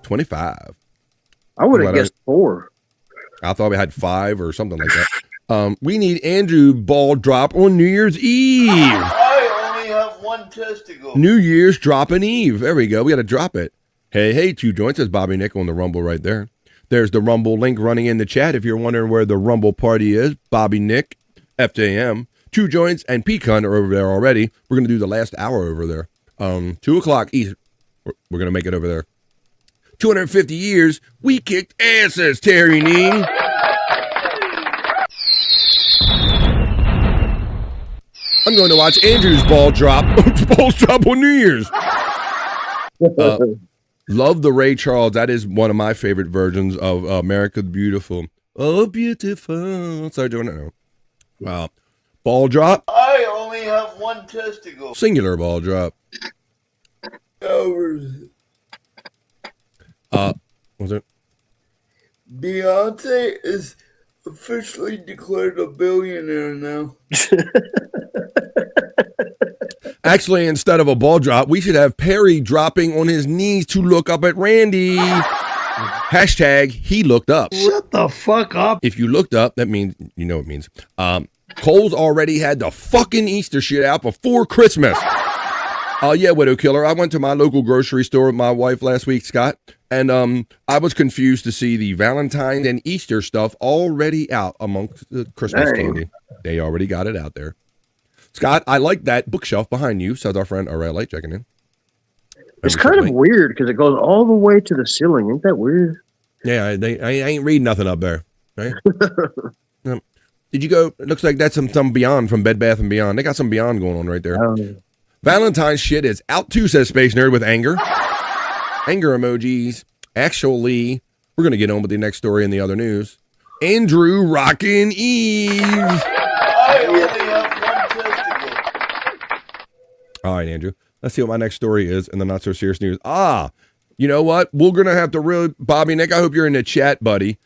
25. I would have guessed 4. I thought we had 5 or something like that. We need Andrew ball drop on New Year's Eve. I only have 1 testicle. New Year's dropping Eve. There we go. We got to drop it. Hey, 2 joints, says Bobby Nick on the Rumble right there. There's the Rumble link running in the chat. If you're wondering where the Rumble party is, Bobby Nick, FJM, 2 joints, and Pecan are over there already. We're going to do the last hour over there. 2 o'clock East. We're going to make it over there. 250 years, we kicked asses, Terry Ning. I'm going to watch Andrew's balls drop on New Year's. Love the Ray Charles. That is one of my favorite versions of America the Beautiful. Oh, beautiful. Start doing it now. Wow. Ball drop. I only have 1 testicle. Singular ball drop. Was it? Beyonce is officially declared a billionaire now. Actually, instead of a ball drop, we should have Perry dropping on his knees to look up at Randy. Hashtag he looked up. Shut the fuck up. If you looked up, that means, you know what it means. Cole's already had the fucking Easter shit out before Christmas. Yeah, Widow Killer. I went to my local grocery store with my wife last week, Scott, and I was confused to see the Valentine's and Easter stuff already out amongst the Christmas candy. They already got it out there. Scott, I like that bookshelf behind you, says our friend Array Light checking in. It's kind of weird because it goes all the way to the ceiling. Ain't that weird? Yeah, I ain't reading nothing up there. Right? Did you go? It looks like that's some Beyond from Bed Bath & Beyond. They got some Beyond going on right there. Valentine's shit is out too, says Space Nerd with anger. Anger emojis. Actually, we're going to get on with the next story in the other news. Andrew rockin' Eve. I only have 1 testicle. All right, Andrew. Let's see what my next story is in the not so serious news. You know what? We're going to have to really, Bobby Nick, I hope you're in the chat, buddy.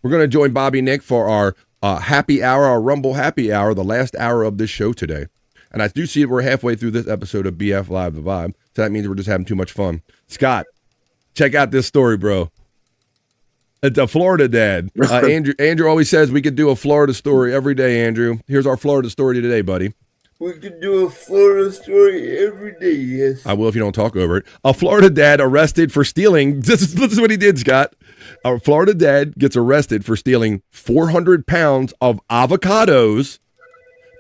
We're going to join Bobby Nick for our happy hour, our Rumble happy hour, the last hour of this show today. And I do see we're halfway through this episode of BF Live The Vibe. So that means we're just having too much fun. Scott, check out this story, bro. It's a Florida dad. Andrew always says we could do a Florida story every day, Andrew. Here's our Florida story today, buddy. We could do a Florida story every day, yes. I will if you don't talk over it. A Florida dad arrested for stealing. This is what he did, Scott. A Florida dad gets arrested for stealing 400 pounds of avocados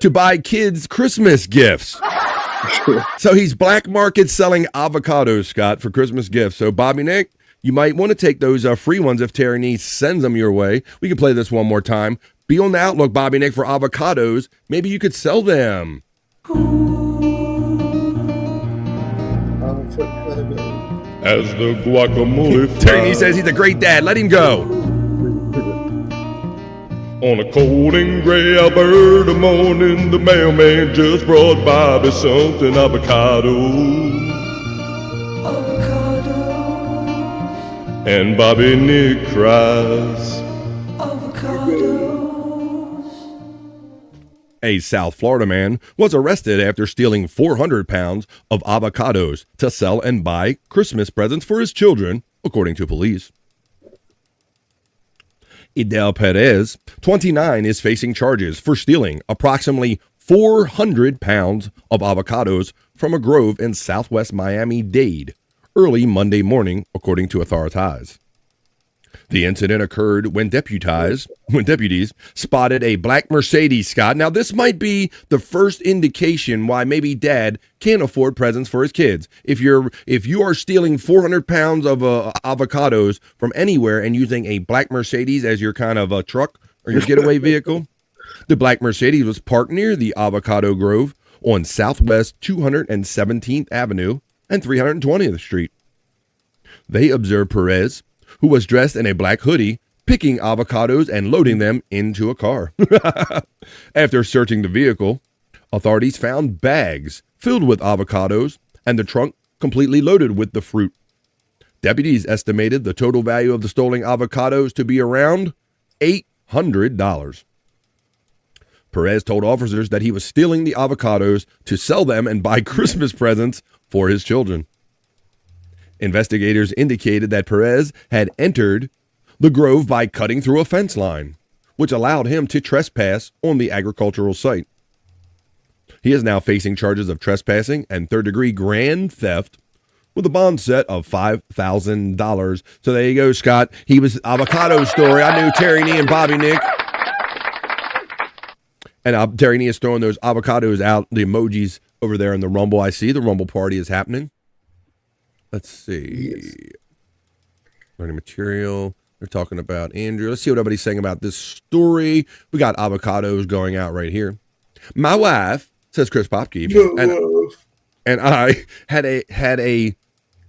to buy kids Christmas gifts. So he's black market selling avocados, Scott, for Christmas gifts. So Bobby Nick, you might want to take those free ones if Terry Neese sends them your way. We can play this one more time. Be on the outlook, Bobby Nick, for avocados. Maybe you could sell them. As the guacamole Terry Neese says he's a great dad. Let him go. On a cold and gray Alberta morning, the mailman just brought Bobby something avocado. And Bobby Nick cries. A South Florida man was arrested after stealing 400 pounds of avocados to sell and buy Christmas presents for his children, according to police. Idel Perez, 29, is facing charges for stealing approximately 400 pounds of avocados from a grove in southwest Miami-Dade early Monday morning, according to authorities. The incident occurred when deputies spotted a black Mercedes, Scott. Now, this might be the first indication why maybe dad can't afford presents for his kids. If you are stealing 400 pounds of avocados from anywhere and using a black Mercedes as your kind of truck or your getaway vehicle, the black Mercedes was parked near the avocado grove on Southwest 217th Avenue and 320th Street. They observed Perez, who was dressed in a black hoodie, picking avocados and loading them into a car. After searching the vehicle, authorities found bags filled with avocados and the trunk completely loaded with the fruit. Deputies estimated the total value of the stolen avocados to be around $800. Perez told officers that he was stealing the avocados to sell them and buy Christmas presents for his children. Investigators indicated that Perez had entered the grove by cutting through a fence line, which allowed him to trespass on the agricultural site. He is now facing charges of trespassing and third-degree grand theft with a bond set of $5,000. So there you go, Scott. He was avocado story. I knew Terry Nee and Bobby Nick. And Terry Nee is throwing those avocados out, the emojis over there in the Rumble. I see the Rumble party is happening. Let's see. Yes. Learning material. They're talking about Andrew. Let's see what everybody's saying about this story. We got avocados going out right here. My wife, says Chris Popke, and I had a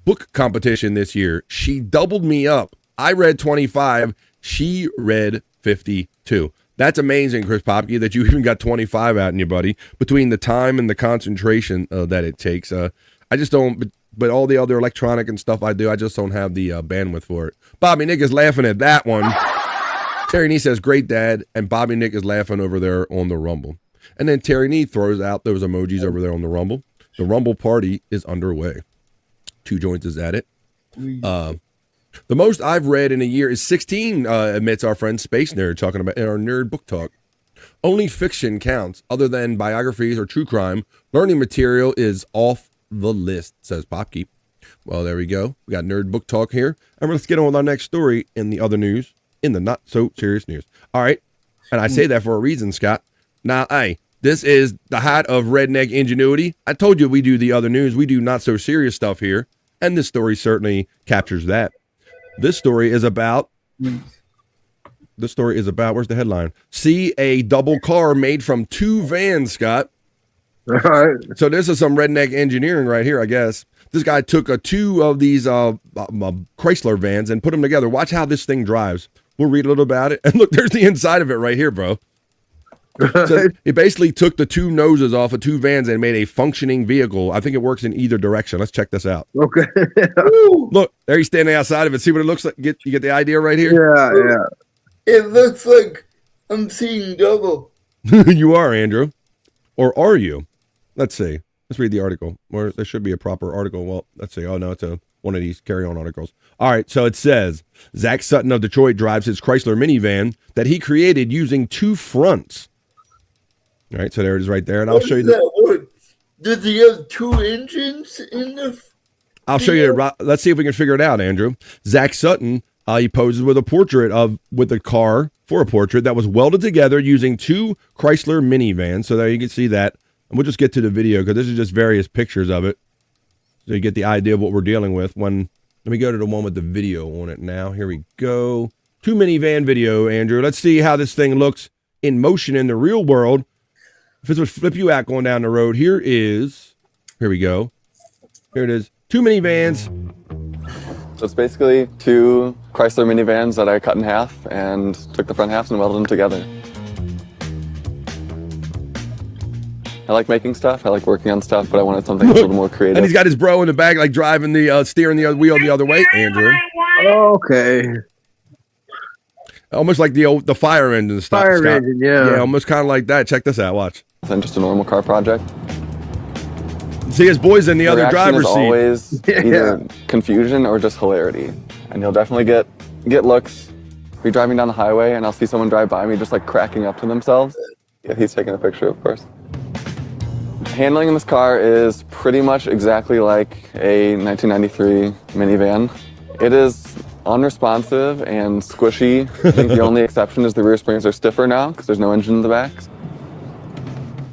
book competition this year. She doubled me up. I read 25. She read 52. That's amazing, Chris Popke, that you even got 25 out in you, buddy. Between the time and the concentration that it takes. I just don't... But all the other electronic and stuff I do, I just don't have the bandwidth for it. Bobby Nick is laughing at that one. Terry Nee says, great dad. And Bobby Nick is laughing over there on the Rumble. And then Terry Nee throws out those emojis over there on the Rumble. The Rumble party is underway. 2 joints is at it. The most I've read in a year is 16, admits our friend Space Nerd, talking about in our Nerd Book Talk. Only fiction counts. Other than biographies or true crime, learning material is off the list, says Popkeep. Well, there we go. We got Nerd Book Talk here. And let's get on with our next story in the other news, in the not so serious news. All right. And I say that for a reason, Scott. Now, hey, this is the height of redneck ingenuity. I told you we do the other news. We do not so serious stuff here. And this story certainly captures that. This story is about, where's the headline? See a double car made from 2 vans, Scott. All right. So this is some redneck engineering right here, I guess. This guy took 2 of these Chrysler vans and put them together. Watch how this thing drives. We'll read a little about it. And look, there's the inside of it right here, bro. So he basically took the 2 noses off of 2 vans and made a functioning vehicle. I think it works in either direction. Let's check this out. Okay. Look, there he's standing outside of it. See what it looks like? You get the idea right here? Yeah. It looks like I'm seeing double. You are, Andrew. Or are you? Let's see. Let's read the article. Or there should be a proper article. Well, let's see. Oh, no, it's one of these carry-on articles. All right, so it says, Zach Sutton of Detroit drives his Chrysler minivan that he created using 2 fronts. All right, so there it is right there. And I'll show you that. Does he have 2 engines in the... I'll show you. Let's see if we can figure it out, Andrew. Zach Sutton, he poses with a car for a portrait that was welded together using 2 Chrysler minivans. So there you can see that. And we'll just get to the video because this is just various pictures of it. So you get the idea of what we're dealing with. Let me go to the one with the video on it now. Here we go. 2 minivan video, Andrew. Let's see how this thing looks in motion in the real world. If this would flip you out going down the road, here we go. Here it is. 2 minivans. So it's basically 2 Chrysler minivans that I cut in half and took the front halves and welded them together. I like making stuff. I like working on stuff, but I wanted something a little more creative. And he's got his bro in the back, like driving steering the wheel the other way, Andrew. Okay. Almost like the fire engine stuff. Fire engine, yeah. Yeah, almost kind of like that. Check this out. Watch. Than just a normal car project. See his boys in the other driver's seat. Always either confusion or just hilarity, and you'll definitely get looks. Be driving down the highway, and I'll see someone drive by me just like cracking up to themselves. Yeah, he's taking a picture, of course. Handling in this car is pretty much exactly like a 1993 minivan. It is unresponsive and squishy. I think the only exception is the rear springs are stiffer now because there's no engine in the back.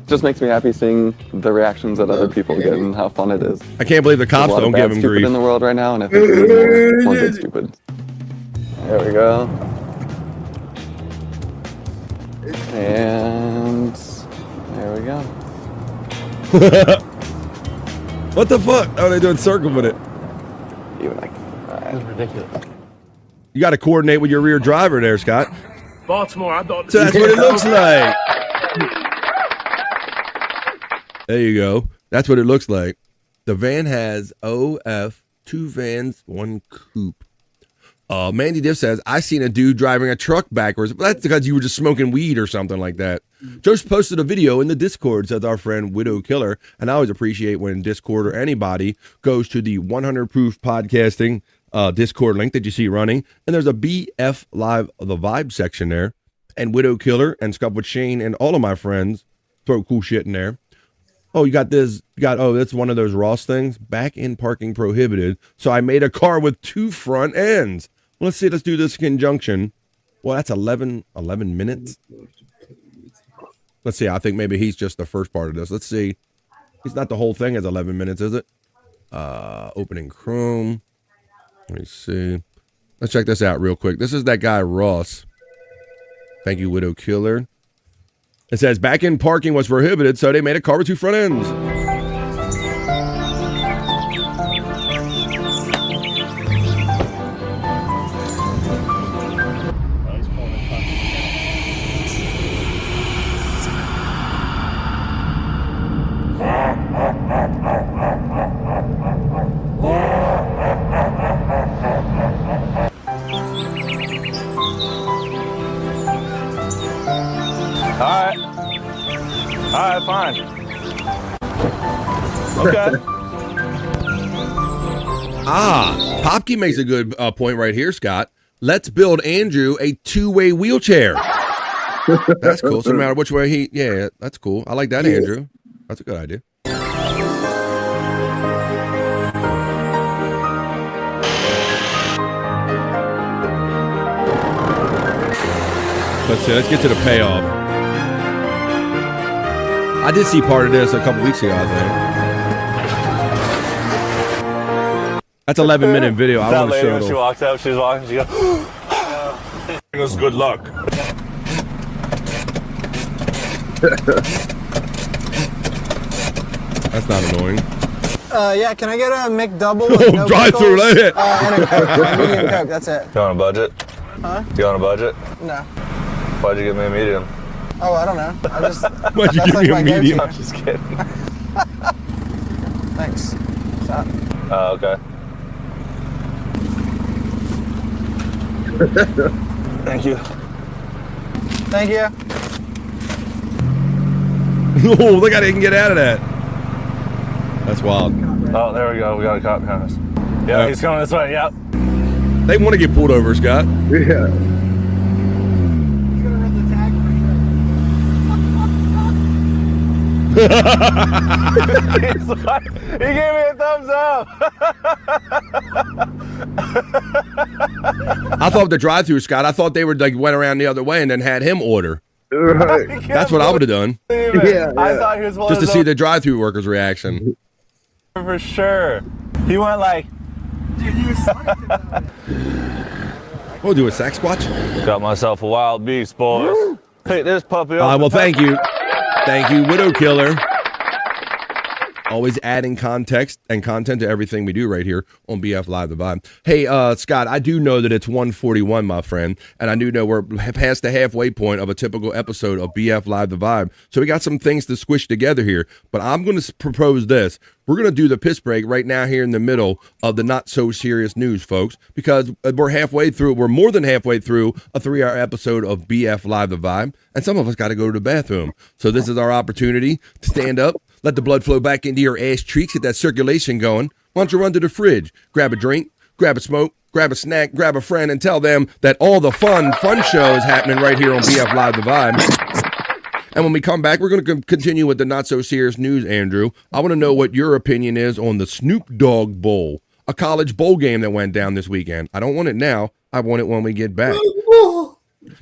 Just makes me happy seeing the reactions that other people get and how fun it is. I can't believe the cops don't give him grief. In the world right now, and I think we need more good stupid. There we go. And there we go. What the fuck? Oh, they're doing circle with it. Even like That's ridiculous. You got to coordinate with your rear driver there, Scott. Baltimore, I thought. So that's what it looks like. There you go. That's what it looks like. The van has OF, 2 vans, 1 coupe. Mandy Diff says, I seen a dude driving a truck backwards. But that's because you were just smoking weed or something like that. Just posted a video in the Discord, says our friend Widow Killer. And I always appreciate when Discord or anybody goes to the 100 Proof Podcasting Discord link that you see running. And there's a BF Live, the Vibe section there. And Widow Killer and Scuff with Shane and all of my friends throw cool shit in there. Oh, you got this. That's one of those Ross things. Back in parking prohibited. So I made a car with 2 front ends. Let's see. Let's do this conjunction. Well, that's 11 minutes. Let's see. I think maybe he's just the first part of this. Let's see. He's not the whole thing as 11 minutes, is it? Opening Chrome. Let me see. Let's check this out real quick. This is that guy, Ross. Thank you, Widow Killer. It says back in parking was prohibited, so they made a car with 2 front ends. All right, fine. Okay. Popke makes a good point right here, Scott. Let's build Andrew a 2-way wheelchair. That's cool. So no matter which way that's cool. I like that, Andrew. That's a good idea. Let's see. Let's get to the payoff. I did see part of this a couple weeks ago, I think. That's 11-minute video. I want to show it. When she walks out, she's walking, she goes, it was good luck. That's not annoying. Yeah, can I get a McDouble with no drive through, let it. And a Coke, a medium Coke, that's it. You on a budget? Huh? You on a budget? No. Why'd you give me a medium? Oh, I don't know. Why'd you give me a medium? I'm just kidding. Thanks. Stop. Oh, okay. Thank you. Thank you. Oh, look how they can get out of that. That's wild. Oh, there we go. We got a cop behind us. Yeah, he's coming this way. Yep. They want to get pulled over, Scott. Yeah. He gave me a thumbs up. I thought the drive-through, Scott. I thought they were like went around the other way and then had him order. Right. That's what I would have done. Yeah. I thought he was one just to of see those- the drive-through workers' reaction. For sure. He went like. We'll do a sack squatch. Got myself a wild beast, boys. Pick this puppy up. Well, thank you. Thank you, Widow Killer. Always adding context and content to everything we do right here on BF Live The Vibe. Hey, Scott, I do know that it's 1:41, my friend, and I do know we're past the halfway point of a typical episode of BF Live The Vibe. So we got some things to squish together here, but I'm going to propose this. We're going to do the piss break right now here in the middle of the not so serious news, folks, because we're more than halfway through a 3-hour episode of BF Live The Vibe, and some of us got to go to the bathroom. So this is our opportunity to stand up, let the blood flow back into your ass cheeks, get that circulation going. Why don't you run to the fridge, grab a drink, grab a smoke, grab a snack, grab a friend, and tell them that all the fun show is happening right here on BF Live The Vibe. And when we come back, we're going to continue with the not-so-serious news, Andrew. I want to know what your opinion is on the Snoop Dogg Bowl. a college bowl game that went down this weekend. I don't want it now. I want it when we get back.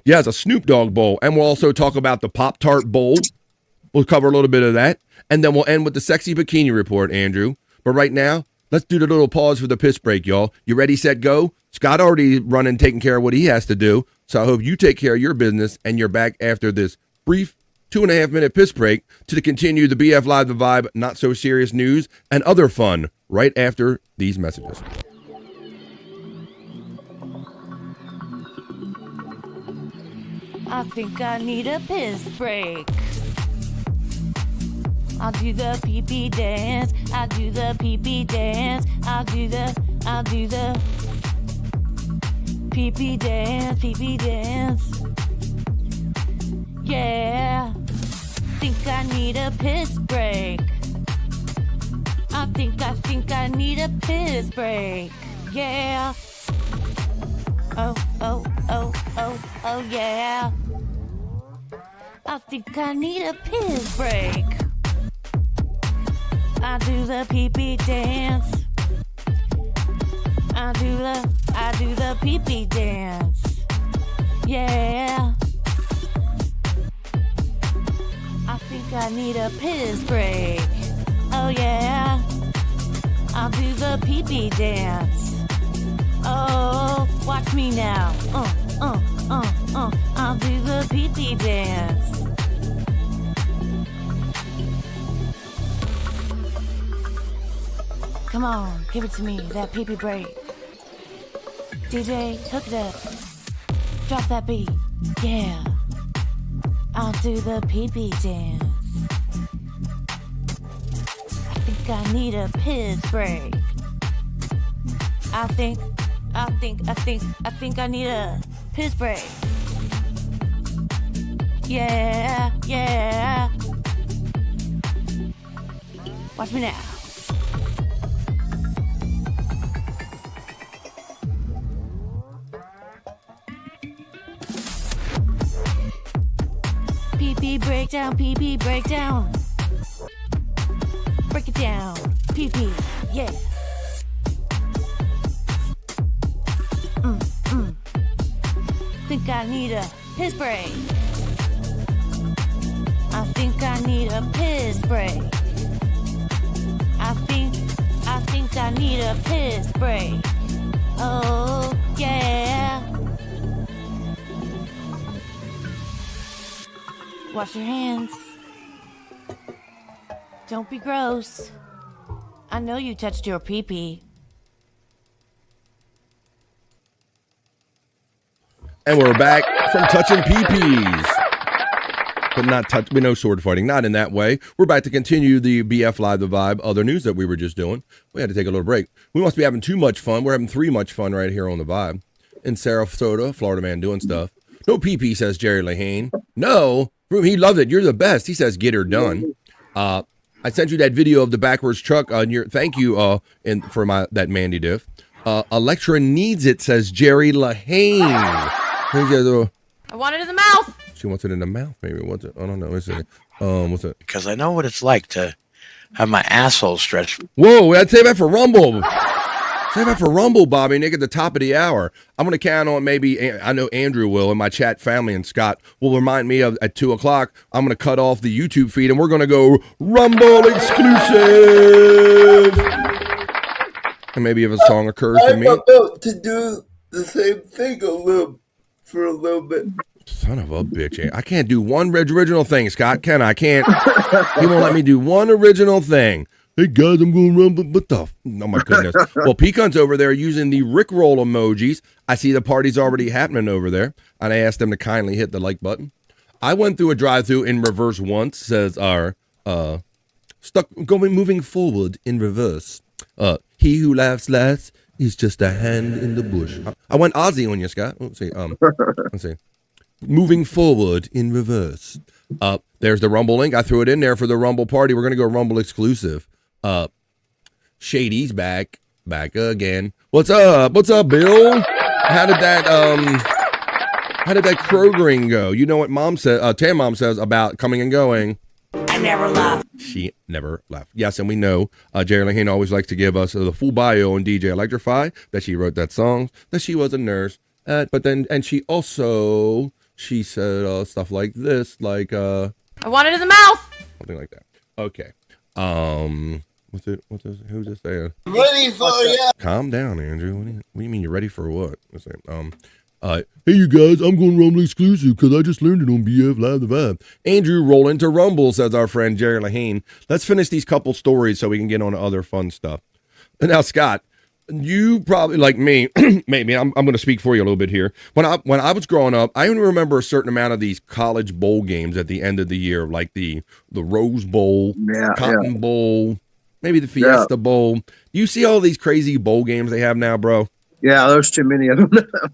Yeah, it's a Snoop Dogg bowl. And we'll also talk about the Pop-Tart bowl. We'll cover a little bit of that. And then we'll end with the sexy bikini report, Andrew. But right now, let's do the little pause for the piss break, y'all. You ready, set, go? Scott already running, taking care of what he has to do. So I hope you take care of your business and you're back after this brief 2.5-minute piss break to continue the BF Live, the Vibe, not so serious news and other fun right after these messages. I think I need a piss break. I'll do the pee-pee dance. I'll do the pee-pee dance. I'll do the pee-pee dance, pee-pee dance. Yeah. Think I need a piss break. I think I need a piss break. Yeah. Oh, yeah. I think I need a piss break. I do the pee-pee dance. I do the pee-pee dance. Yeah. I think I need a piss break. Oh yeah. I'll do the pee-pee dance. Oh, watch me now. I'll do the pee-pee dance. Come on, give it to me, that pee-pee break. DJ, hook it up. Drop that beat. Yeah. I'll do the pee-pee dance. I think I need a piss break. I think I need a piss break. Yeah. Watch me now. Pee-pee breakdown, pee-pee breakdown. Break it down, pee-pee, yeah. Think I need a piss break. I think I need a piss break. I think I need a piss break. Oh, yeah. Wash your hands. Don't be gross. I know you touched your pee-pee. And we're back from touching pee-pees. But not touch, no sword fighting, not in that way. We're back to continue the BF Live, the Vibe, other news that we were just doing. We had to take a little break. We must be having too much fun. We're having too much fun right here on the Vibe. In Sarasota, Florida man doing stuff. No pee-pee, says Jerry Lahane. No, he loved it. You're the best. He says, get her done. I sent you that video of the backwards truck on your, thank you for that Mandy diff. Electra needs it, says Jerry Lahane. I want it in the mouth. She wants it in the mouth, maybe. What's it? I don't know. What's it? Because I know what it's like to have my asshole stretched. Whoa, I'd say that for Rumble. Say that for Rumble, Bobby, Nick, at the top of the hour. I'm going to count on maybe, I know Andrew will, and my chat family, and Scott will remind me of at 2 o'clock. I'm going to cut off the YouTube feed, and we're going to go Rumble exclusive. And maybe if a song occurs to me. I'm about to do the same thing for a little bit. Son of a bitch. I can't do one original thing, Scott. Can I? Can't. He won't let me do one original thing. Hey, guys, I'm going to run, but oh my goodness. Well, Pecan's over there using the Rickroll emojis. I see the party's already happening over there, and I asked them to kindly hit the like button. I went through a drive-thru in reverse once, says our moving forward in reverse. He who laughs last is just a hand in the bush. I went Aussie on you, Scott. Let's see. Let's see. Moving forward in reverse. There's the Rumble link. I threw it in there for the Rumble party. We're going to go Rumble exclusive. Shady's back again. What's up, Bill? How did that Krogering go? You know what Mom said, Tam Mom says about coming and going. I never left. She never left. Yes, and we know Jerry Lane always likes to give us the full bio on DJ Electrify, that she wrote that song, that she was a nurse, but then, and she said stuff like this, like I want it in the mouth. something like that. Okay. Who's this saying? Ready for ya. Calm down, Andrew. What do you mean you're ready for what? Hey you guys, I'm going Rumble exclusive because I just learned it on BF Live the Vibe. Andrew, roll into Rumble, says our friend Jerry Lahane. Let's finish these couple stories so we can get on to other fun stuff. And now, Scott, you probably, like me, maybe I'm going to speak for you a little bit here. When I was growing up, I only remember a certain amount of these college bowl games at the end of the year, like the Rose Bowl, Cotton Bowl, maybe the Fiesta Bowl. You see all these crazy bowl games they have now, bro? Yeah, there's too many of them.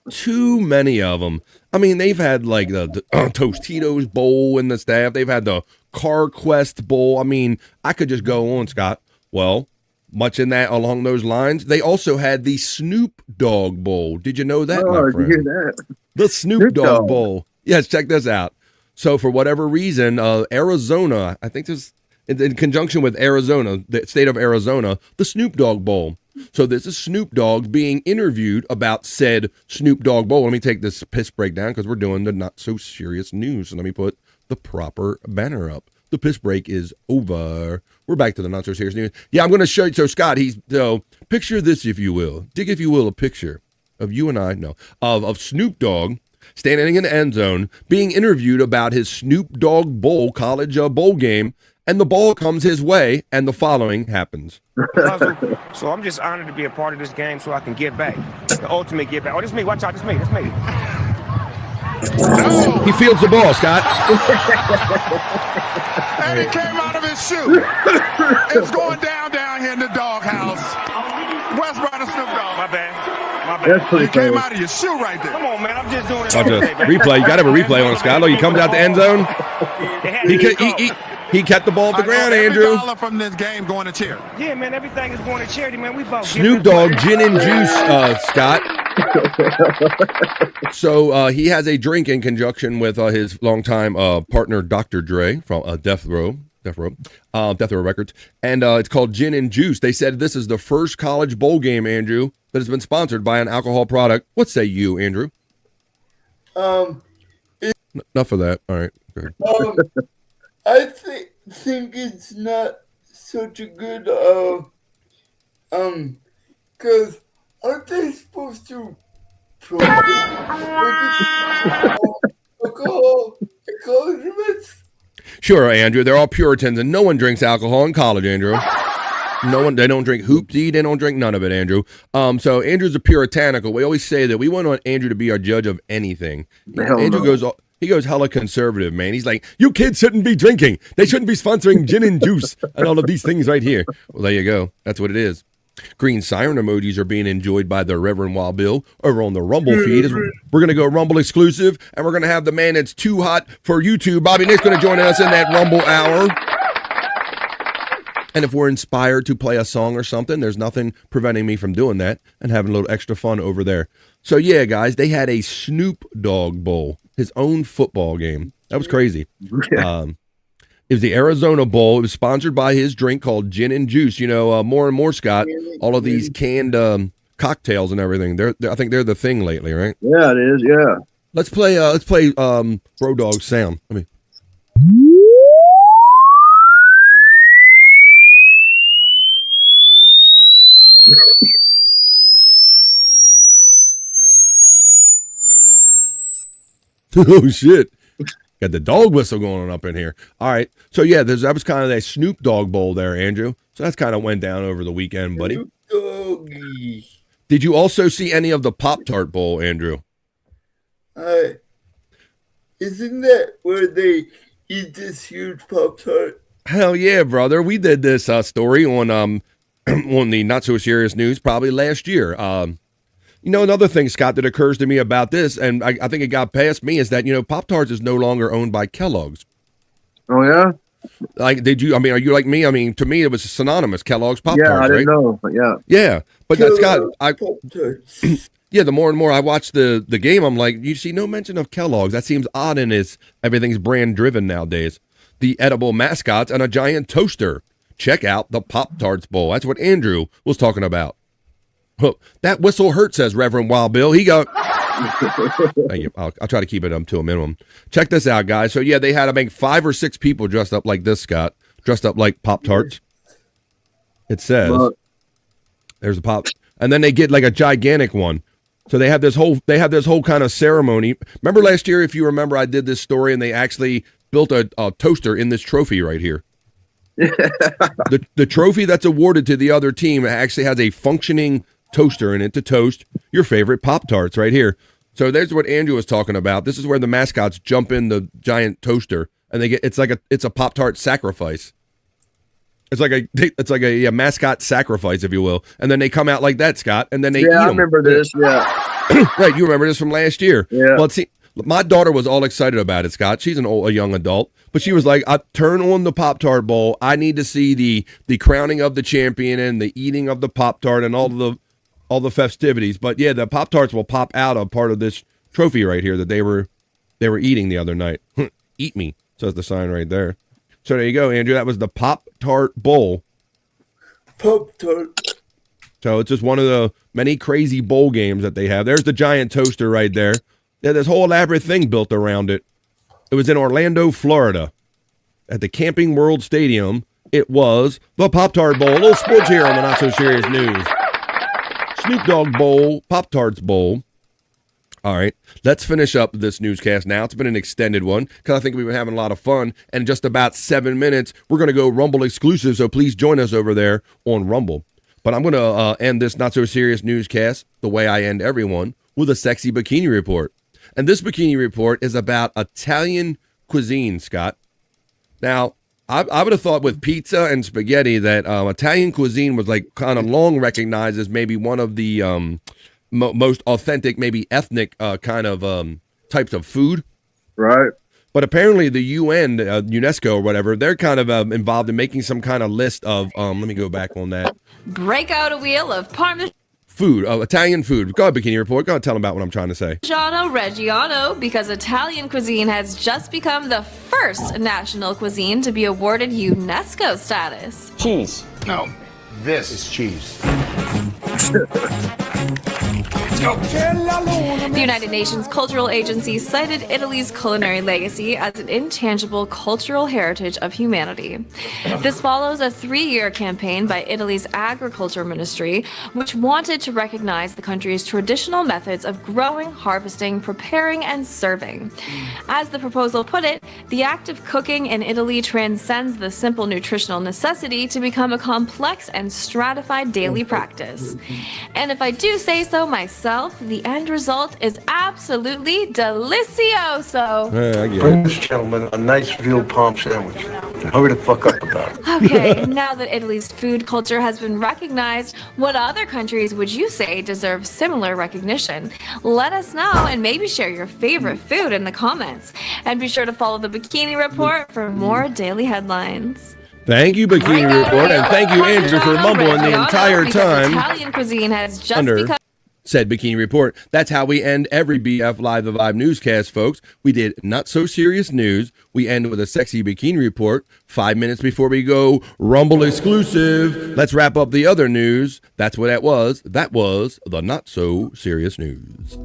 Too many of them. I mean, they've had like the Tostitos Bowl in the staff. They've had the Car Quest Bowl. I mean, I could just go on, Scott. Well, much in that along those lines, they also had the Snoop Dogg Bowl. Did you know that, my friend? Did you hear that? The Snoop Dogg Bowl. Yes, check this out. So for whatever reason, Arizona, I think this in conjunction with Arizona, the state of Arizona, the Snoop Dogg Bowl. So this is Snoop Dogg being interviewed about said Snoop Dogg Bowl. Let me take this piss break down because we're doing the not so serious news. So let me put the proper banner up. The piss break is over. We're back to the not so serious news. Yeah, I'm going to show you. So Scott, picture this, if you will. Dig, if you will, a picture of you and I, of Snoop Dogg standing in the end zone being interviewed about his Snoop Dogg Bowl college bowl game. And the ball comes his way, and the following happens. So I'm just honored to be a part of this game so I can give back. The ultimate give back. Oh, this is me. Watch out. This is me. He fields the ball, Scott. And it came out of his shoe. It's going down here in the doghouse. Where's brother Snoop Dogg? My bad. That's pretty It came cool. out of your shoe right there. Come on, man. I'm just doing it. Replay. You got to have a replay on Scott. Look, he comes out the end zone. He kept the ball at the ground, Andrew. $1 from this game going to charity. Yeah, man. Everything is going to charity, man. We both. Snoop Dogg Gin and Juice, Scott. So he has a drink in conjunction with his longtime partner, Dr. Dre, from Death Row Records, and it's called Gin and Juice. They said this is the first college bowl game, Andrew, that has been sponsored by an alcohol product. What say you, Andrew? Enough of that. All right. Good. I think it's not such a good because aren't they supposed to promote alcohol at college events? Sure, Andrew. They're all Puritans, and no one drinks alcohol in college, Andrew. No one. They don't drink hoopty. They don't drink none of it, Andrew. So Andrew's a puritanical. We always say that we want Andrew to be our judge of anything. Andrew goes. He goes hella conservative, man. He's like, you kids shouldn't be drinking. They shouldn't be sponsoring gin and juice and all of these things right here. Well, there you go. That's what it is. Green siren emojis are being enjoyed by the Reverend Wild Bill over on the Rumble feed. We're going to go Rumble exclusive, and we're going to have the man that's too hot for YouTube, Bobby Nick's going to join us in that Rumble hour. And if we're inspired to play a song or something, there's nothing preventing me from doing that and having a little extra fun over there. So yeah, guys, they had a Snoop Dogg Bowl, his own football game. That was crazy. It was the Arizona Bowl. It was sponsored by his drink called Gin and Juice. You know, more and more, Scott, all of these canned cocktails and everything. I think they're the thing lately, right? Yeah, it is. Yeah. Let's play Bro Dog sound. I mean. Oh shit. Got the dog whistle going on up in here. All right. So yeah, that was kind of that Snoop Dogg Bowl there, Andrew. So that's kind of went down over the weekend, buddy. Doggy. Did you also see any of the Pop-Tart Bowl, Andrew? Isn't that where they eat this huge Pop-Tart? Hell yeah, brother. We did this story on the Not So Serious News probably last year. You know, another thing, Scott, that occurs to me about this, and I think it got past me, is that, you know, Pop-Tarts is no longer owned by Kellogg's. Oh, yeah? Like, are you like me? I mean, to me, it was synonymous, Kellogg's Pop-Tarts, yeah, I didn't right? know, but yeah. Yeah, but Scott, Pop-Tarts. yeah, the more and more I watch the game, I'm like, you see no mention of Kellogg's. That seems odd in everything's brand driven nowadays. the edible mascots, and a giant toaster. Check out the Pop-Tarts Bowl. That's what Andrew was talking about. Oh, that whistle hurt, says Reverend Wild Bill. He got... Thank you. I'll try to keep it to a minimum. Check this out, guys. So, yeah, they had, I think, 5 or 6 people dressed up like this, Scott. Dressed up like Pop-Tarts. It says... There's a pop... And then they get, like, a gigantic one. So they have this whole kind of ceremony. Remember last year, if you remember, I did this story, and they actually built a toaster in this trophy right here. The trophy that's awarded to the other team actually has a functioning toaster in it to toast your favorite Pop-Tarts right here. So there's what Andrew was talking about. This is where the mascots jump in the giant toaster, and it's a Pop-Tart sacrifice. It's like a mascot sacrifice, if you will. And then they come out like that, Scott, and then they eat them. I remember this, yeah. Right, you remember this from last year. Yeah. Well, see, my daughter was all excited about it, Scott. She's a young adult, but she was like, I turn on the Pop-Tart Bowl. I need to see the crowning of the champion and the eating of the Pop-Tart and all the festivities. But yeah, the Pop-Tarts will pop out of part of this trophy right here that they were eating the other night. Eat me, says the sign right there. So there you go, Andrew. That was the Pop-Tart Bowl. Pop-Tart. So it's just one of the many crazy bowl games that they have. There's the giant toaster right there. Yeah, this whole elaborate thing built around it. It was in Orlando, Florida, at the Camping World Stadium. It was the Pop-Tart Bowl. A little sports here on the Not So Serious News. Snoop Dogg Bowl, Pop-Tarts Bowl. All right, let's finish up this newscast now. It's been an extended one because I think we've been having a lot of fun. And in just about 7 minutes, we're going to go Rumble exclusive, so please join us over there on Rumble. But I'm going to end this Not So Serious newscast the way I end everyone, with a sexy bikini report. And this bikini report is about Italian cuisine, Scott. Now, I would have thought with pizza and spaghetti that Italian cuisine was like kind of long recognized as maybe one of the most authentic, maybe ethnic kind of types of food. Right. But apparently the UN, UNESCO or whatever, they're kind of involved in making some kind of list of, let me go back on that. Break out a wheel of Parmesan. Food, Italian food. Go ahead, Bikini Report. Go ahead, tell them about what I'm trying to say. Reggiano, because Italian cuisine has just become the first national cuisine to be awarded UNESCO status. Cheese. No, this is cheese. The United Nations Cultural Agency cited Italy's culinary legacy as an intangible cultural heritage of humanity. This follows a 3-year campaign by Italy's Agriculture Ministry, which wanted to recognize the country's traditional methods of growing, harvesting, preparing, and serving. As the proposal put it, the act of cooking in Italy transcends the simple nutritional necessity to become a complex and stratified daily practice. And if I do say so myself, the end result is absolutely delicioso. Bring this gentleman a nice veal palm sandwich. Hurry the fuck up about it. Okay, now that Italy's food culture has been recognized, what other countries would you say deserve similar recognition? Let us know and maybe share your favorite food in the comments. And be sure to follow the Bikini Report for more daily headlines. Thank you, Bikini Report, and thank you, Andrew, for mumbling the entire time. Italian cuisine has just become said Bikini Report. That's how we end every BF Live the Vibe newscast, folks. We did Not So Serious News. We end with a sexy Bikini Report 5 minutes before we go Rumble exclusive. Let's wrap up the other news. That's what that was. That was the Not So Serious News.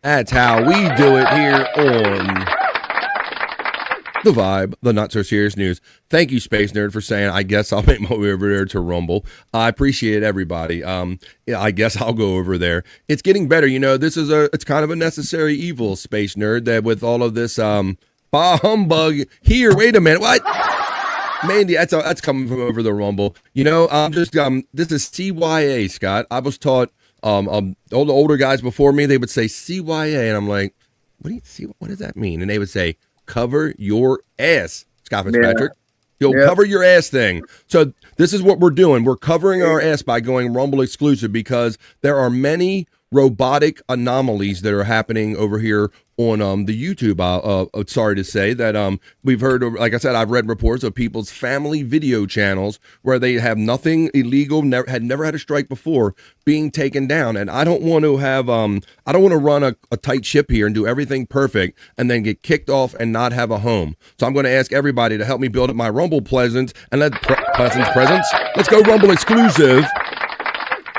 That's how we do it here on The Vibe, the Not So Serious News. Thank you, Space Nerd, for saying, I guess I'll make my way over there to Rumble. I appreciate everybody. I guess I'll go over there. It's getting better. You know, it's kind of a necessary evil, Space Nerd, that with all of this bah humbug here. Wait a minute. What? Mandy, that's coming from over the Rumble. You know, this is CYA, Scott. I was taught all the older guys before me, they would say CYA, and I'm like, what does that mean? And they would say, cover your ass, Scott Fitzpatrick. Cover your ass thing. So this is what we're doing. We're covering our ass by going Rumble exclusive because there are many robotic anomalies that are happening over here on the YouTube. Sorry to say that we've heard, like I said, I've read reports of people's family video channels where they have nothing illegal, had never had a strike before, being taken down. And I don't want to have I don't want to run a tight ship here and do everything perfect and then get kicked off and not have a home. So I'm going to ask everybody to help me build up my Rumble presence and presence. Let's go Rumble exclusive.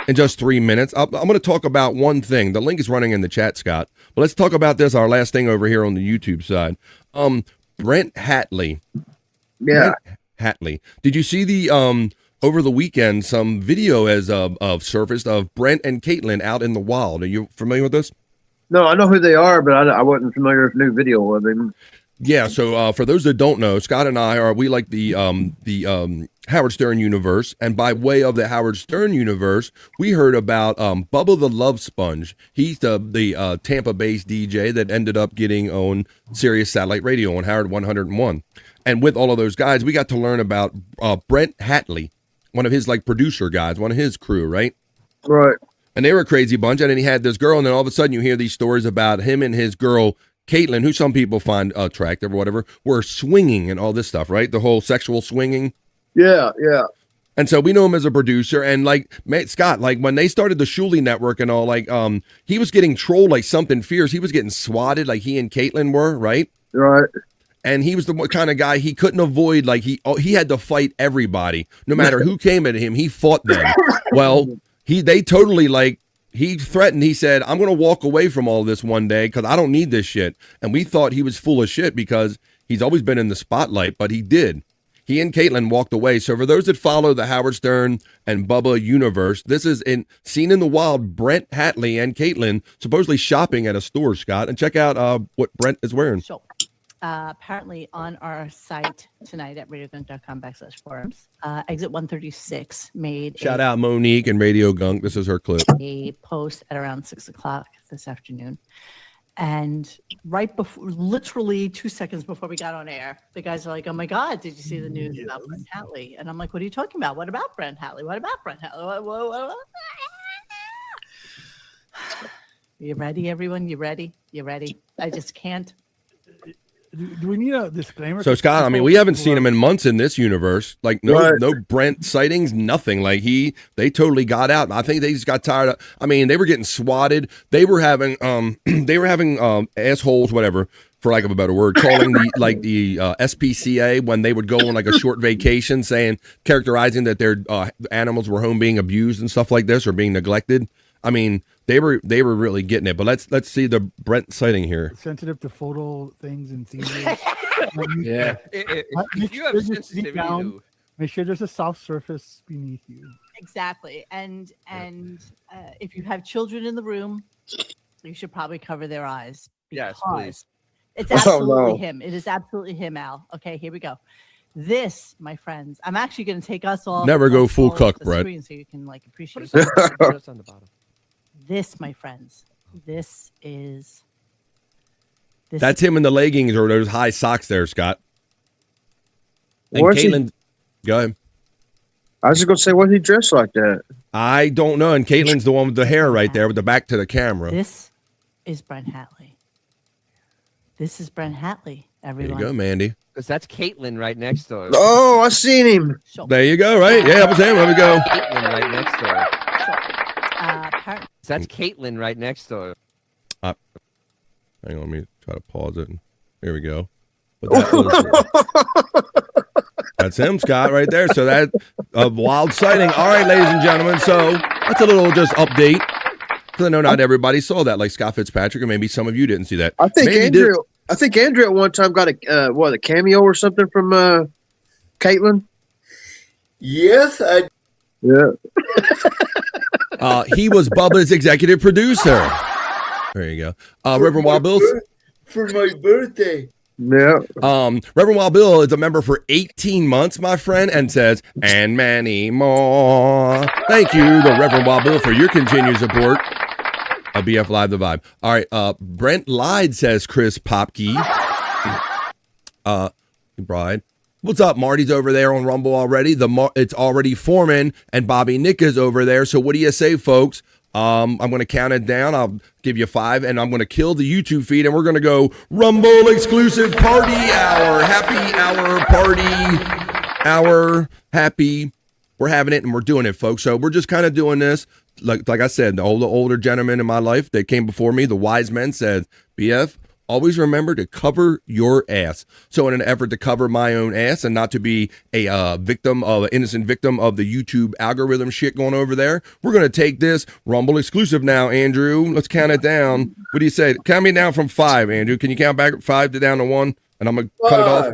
In just 3 minutes, I'm going to talk about one thing. The link is running in the chat, Scott. But let's talk about this, our last thing over here on the YouTube side. Brent Hatley. Yeah. Brent Hatley. Did you see the over the weekend some video has surfaced of Brent and Caitlin out in the wild? Are you familiar with this? No, I know who they are, but I wasn't familiar with the new video of them. Yeah, so for those that don't know, Scott and I we like the Howard Stern universe, and by way of the Howard Stern universe, we heard about Bubba the Love Sponge. He's the Tampa-based DJ that ended up getting on Sirius Satellite Radio on Howard 101. And with all of those guys, we got to learn about Brent Hatley, one of his producer guys, one of his crew, right? Right. And they were a crazy bunch, and then he had this girl, and then all of a sudden you hear these stories about him and his girl, Caitlin, who some people find attractive or whatever, were swinging and all this stuff, right? The whole sexual swinging. Yeah, yeah. And so we know him as a producer, and Scott, when they started the Shuley Network and all, he was getting trolled like something fierce. He was getting swatted like he and Caitlin were, right? Right. And he was the kind of guy he couldn't avoid. He had to fight everybody, no matter who came at him. He fought them. Well, they totally he threatened. He said, "I'm going to walk away from all this one day because I don't need this shit." And we thought he was full of shit because he's always been in the spotlight, but he did. He and Caitlin walked away. So for those that follow the Howard Stern and Bubba universe, this is seen in the wild, Brent Hatley and Caitlin supposedly shopping at a store, Scott. And check out what Brent is wearing. So apparently on our site tonight at radiogunk.com/forums, Exit 136 made Shout out Monique and Radio Gunk. This is her clip. A post at around 6 o'clock this afternoon. And right before, literally 2 seconds before we got on air, the guys are like, "Oh my God, did you see the news about Brent Hatley?" And I'm like, "What are you talking about? What about Brent Hatley? What about Brent Hatley? What? You ready, everyone? You ready? You ready? I just can't." Do we need a disclaimer? So Scott, I mean, we haven't seen him in months in this universe. No Brent sightings, nothing. They totally got out. I think they just got tired of. I mean, they were getting swatted. They were having assholes, whatever, for lack of a better word, calling the SPCA when they would go on a short vacation, characterizing that their animals were home being abused and stuff like this or being neglected. I mean, they were really getting it. But let's see the Brent sighting here. Sensitive to photo things and scenes. Yeah. If you have sensitivity, make sure there's a soft surface beneath you. Exactly. And if you have children in the room, you should probably cover their eyes. Yes, please. It's absolutely him. It is absolutely him, Al. Okay, here we go. This, my friends, I'm actually going to take us all. Never go full cuck, Brett. So you can appreciate it. On the bottom. This, my friends, this is. That's him in the leggings or those high socks there, Scott. And Caitlin, go ahead. I was just going to say, why he dressed like that? I don't know. And Caitlin's the one with the hair right there with the back to the camera. This is Brent Hatley. This is Brent Hatley, everyone. There you go, Mandy. Because that's Caitlin right next door. Oh, I seen him. There you go, right? Yeah, that was him. There we go. Caitlin right next door. That's Caitlin right next door. Hang on, let me try to pause it. Here we go. That's him, Scott, right there. So that wild sighting. All right, ladies and gentlemen. So that's a little just update. Because I know not everybody saw that, like Scott Fitzpatrick, or maybe some of you didn't see that. I think Andrew at one time got a cameo or something from Caitlin. Yes, Yeah. He was Bubba's executive producer. There you go. Reverend Wild Bills. For my birthday. Yeah. Reverend Wild Bill is a member for 18 months, my friend, and says, and many more. Thank you, the Reverend Wild Bill, for your continued support of BF Live the Vibe. All right, Brent lied, says Chris Popke. Bride. What's up? Marty's over there on Rumble already. It's already forming, and Bobby Nick is over there. So what do you say, folks? I'm going to count it down. I'll give you 5, and I'm going to kill the YouTube feed, and we're going to go Rumble exclusive party hour. Happy hour party hour. Happy. We're having it, and we're doing it, folks. So we're just kind of doing this. Like I said, the older gentlemen in my life that came before me, the wise men said, BF, always remember to cover your ass. So in an effort to cover my own ass and not to be a innocent victim of the YouTube algorithm shit going over there, we're going to take this Rumble exclusive now, Andrew. Let's count it down. What do you say? Count me down from 5, Andrew. Can you count back 5 to down to 1? And I'm going to cut it off.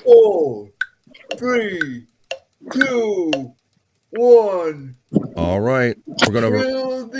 4, 3, 2, 1. All right. We're going to...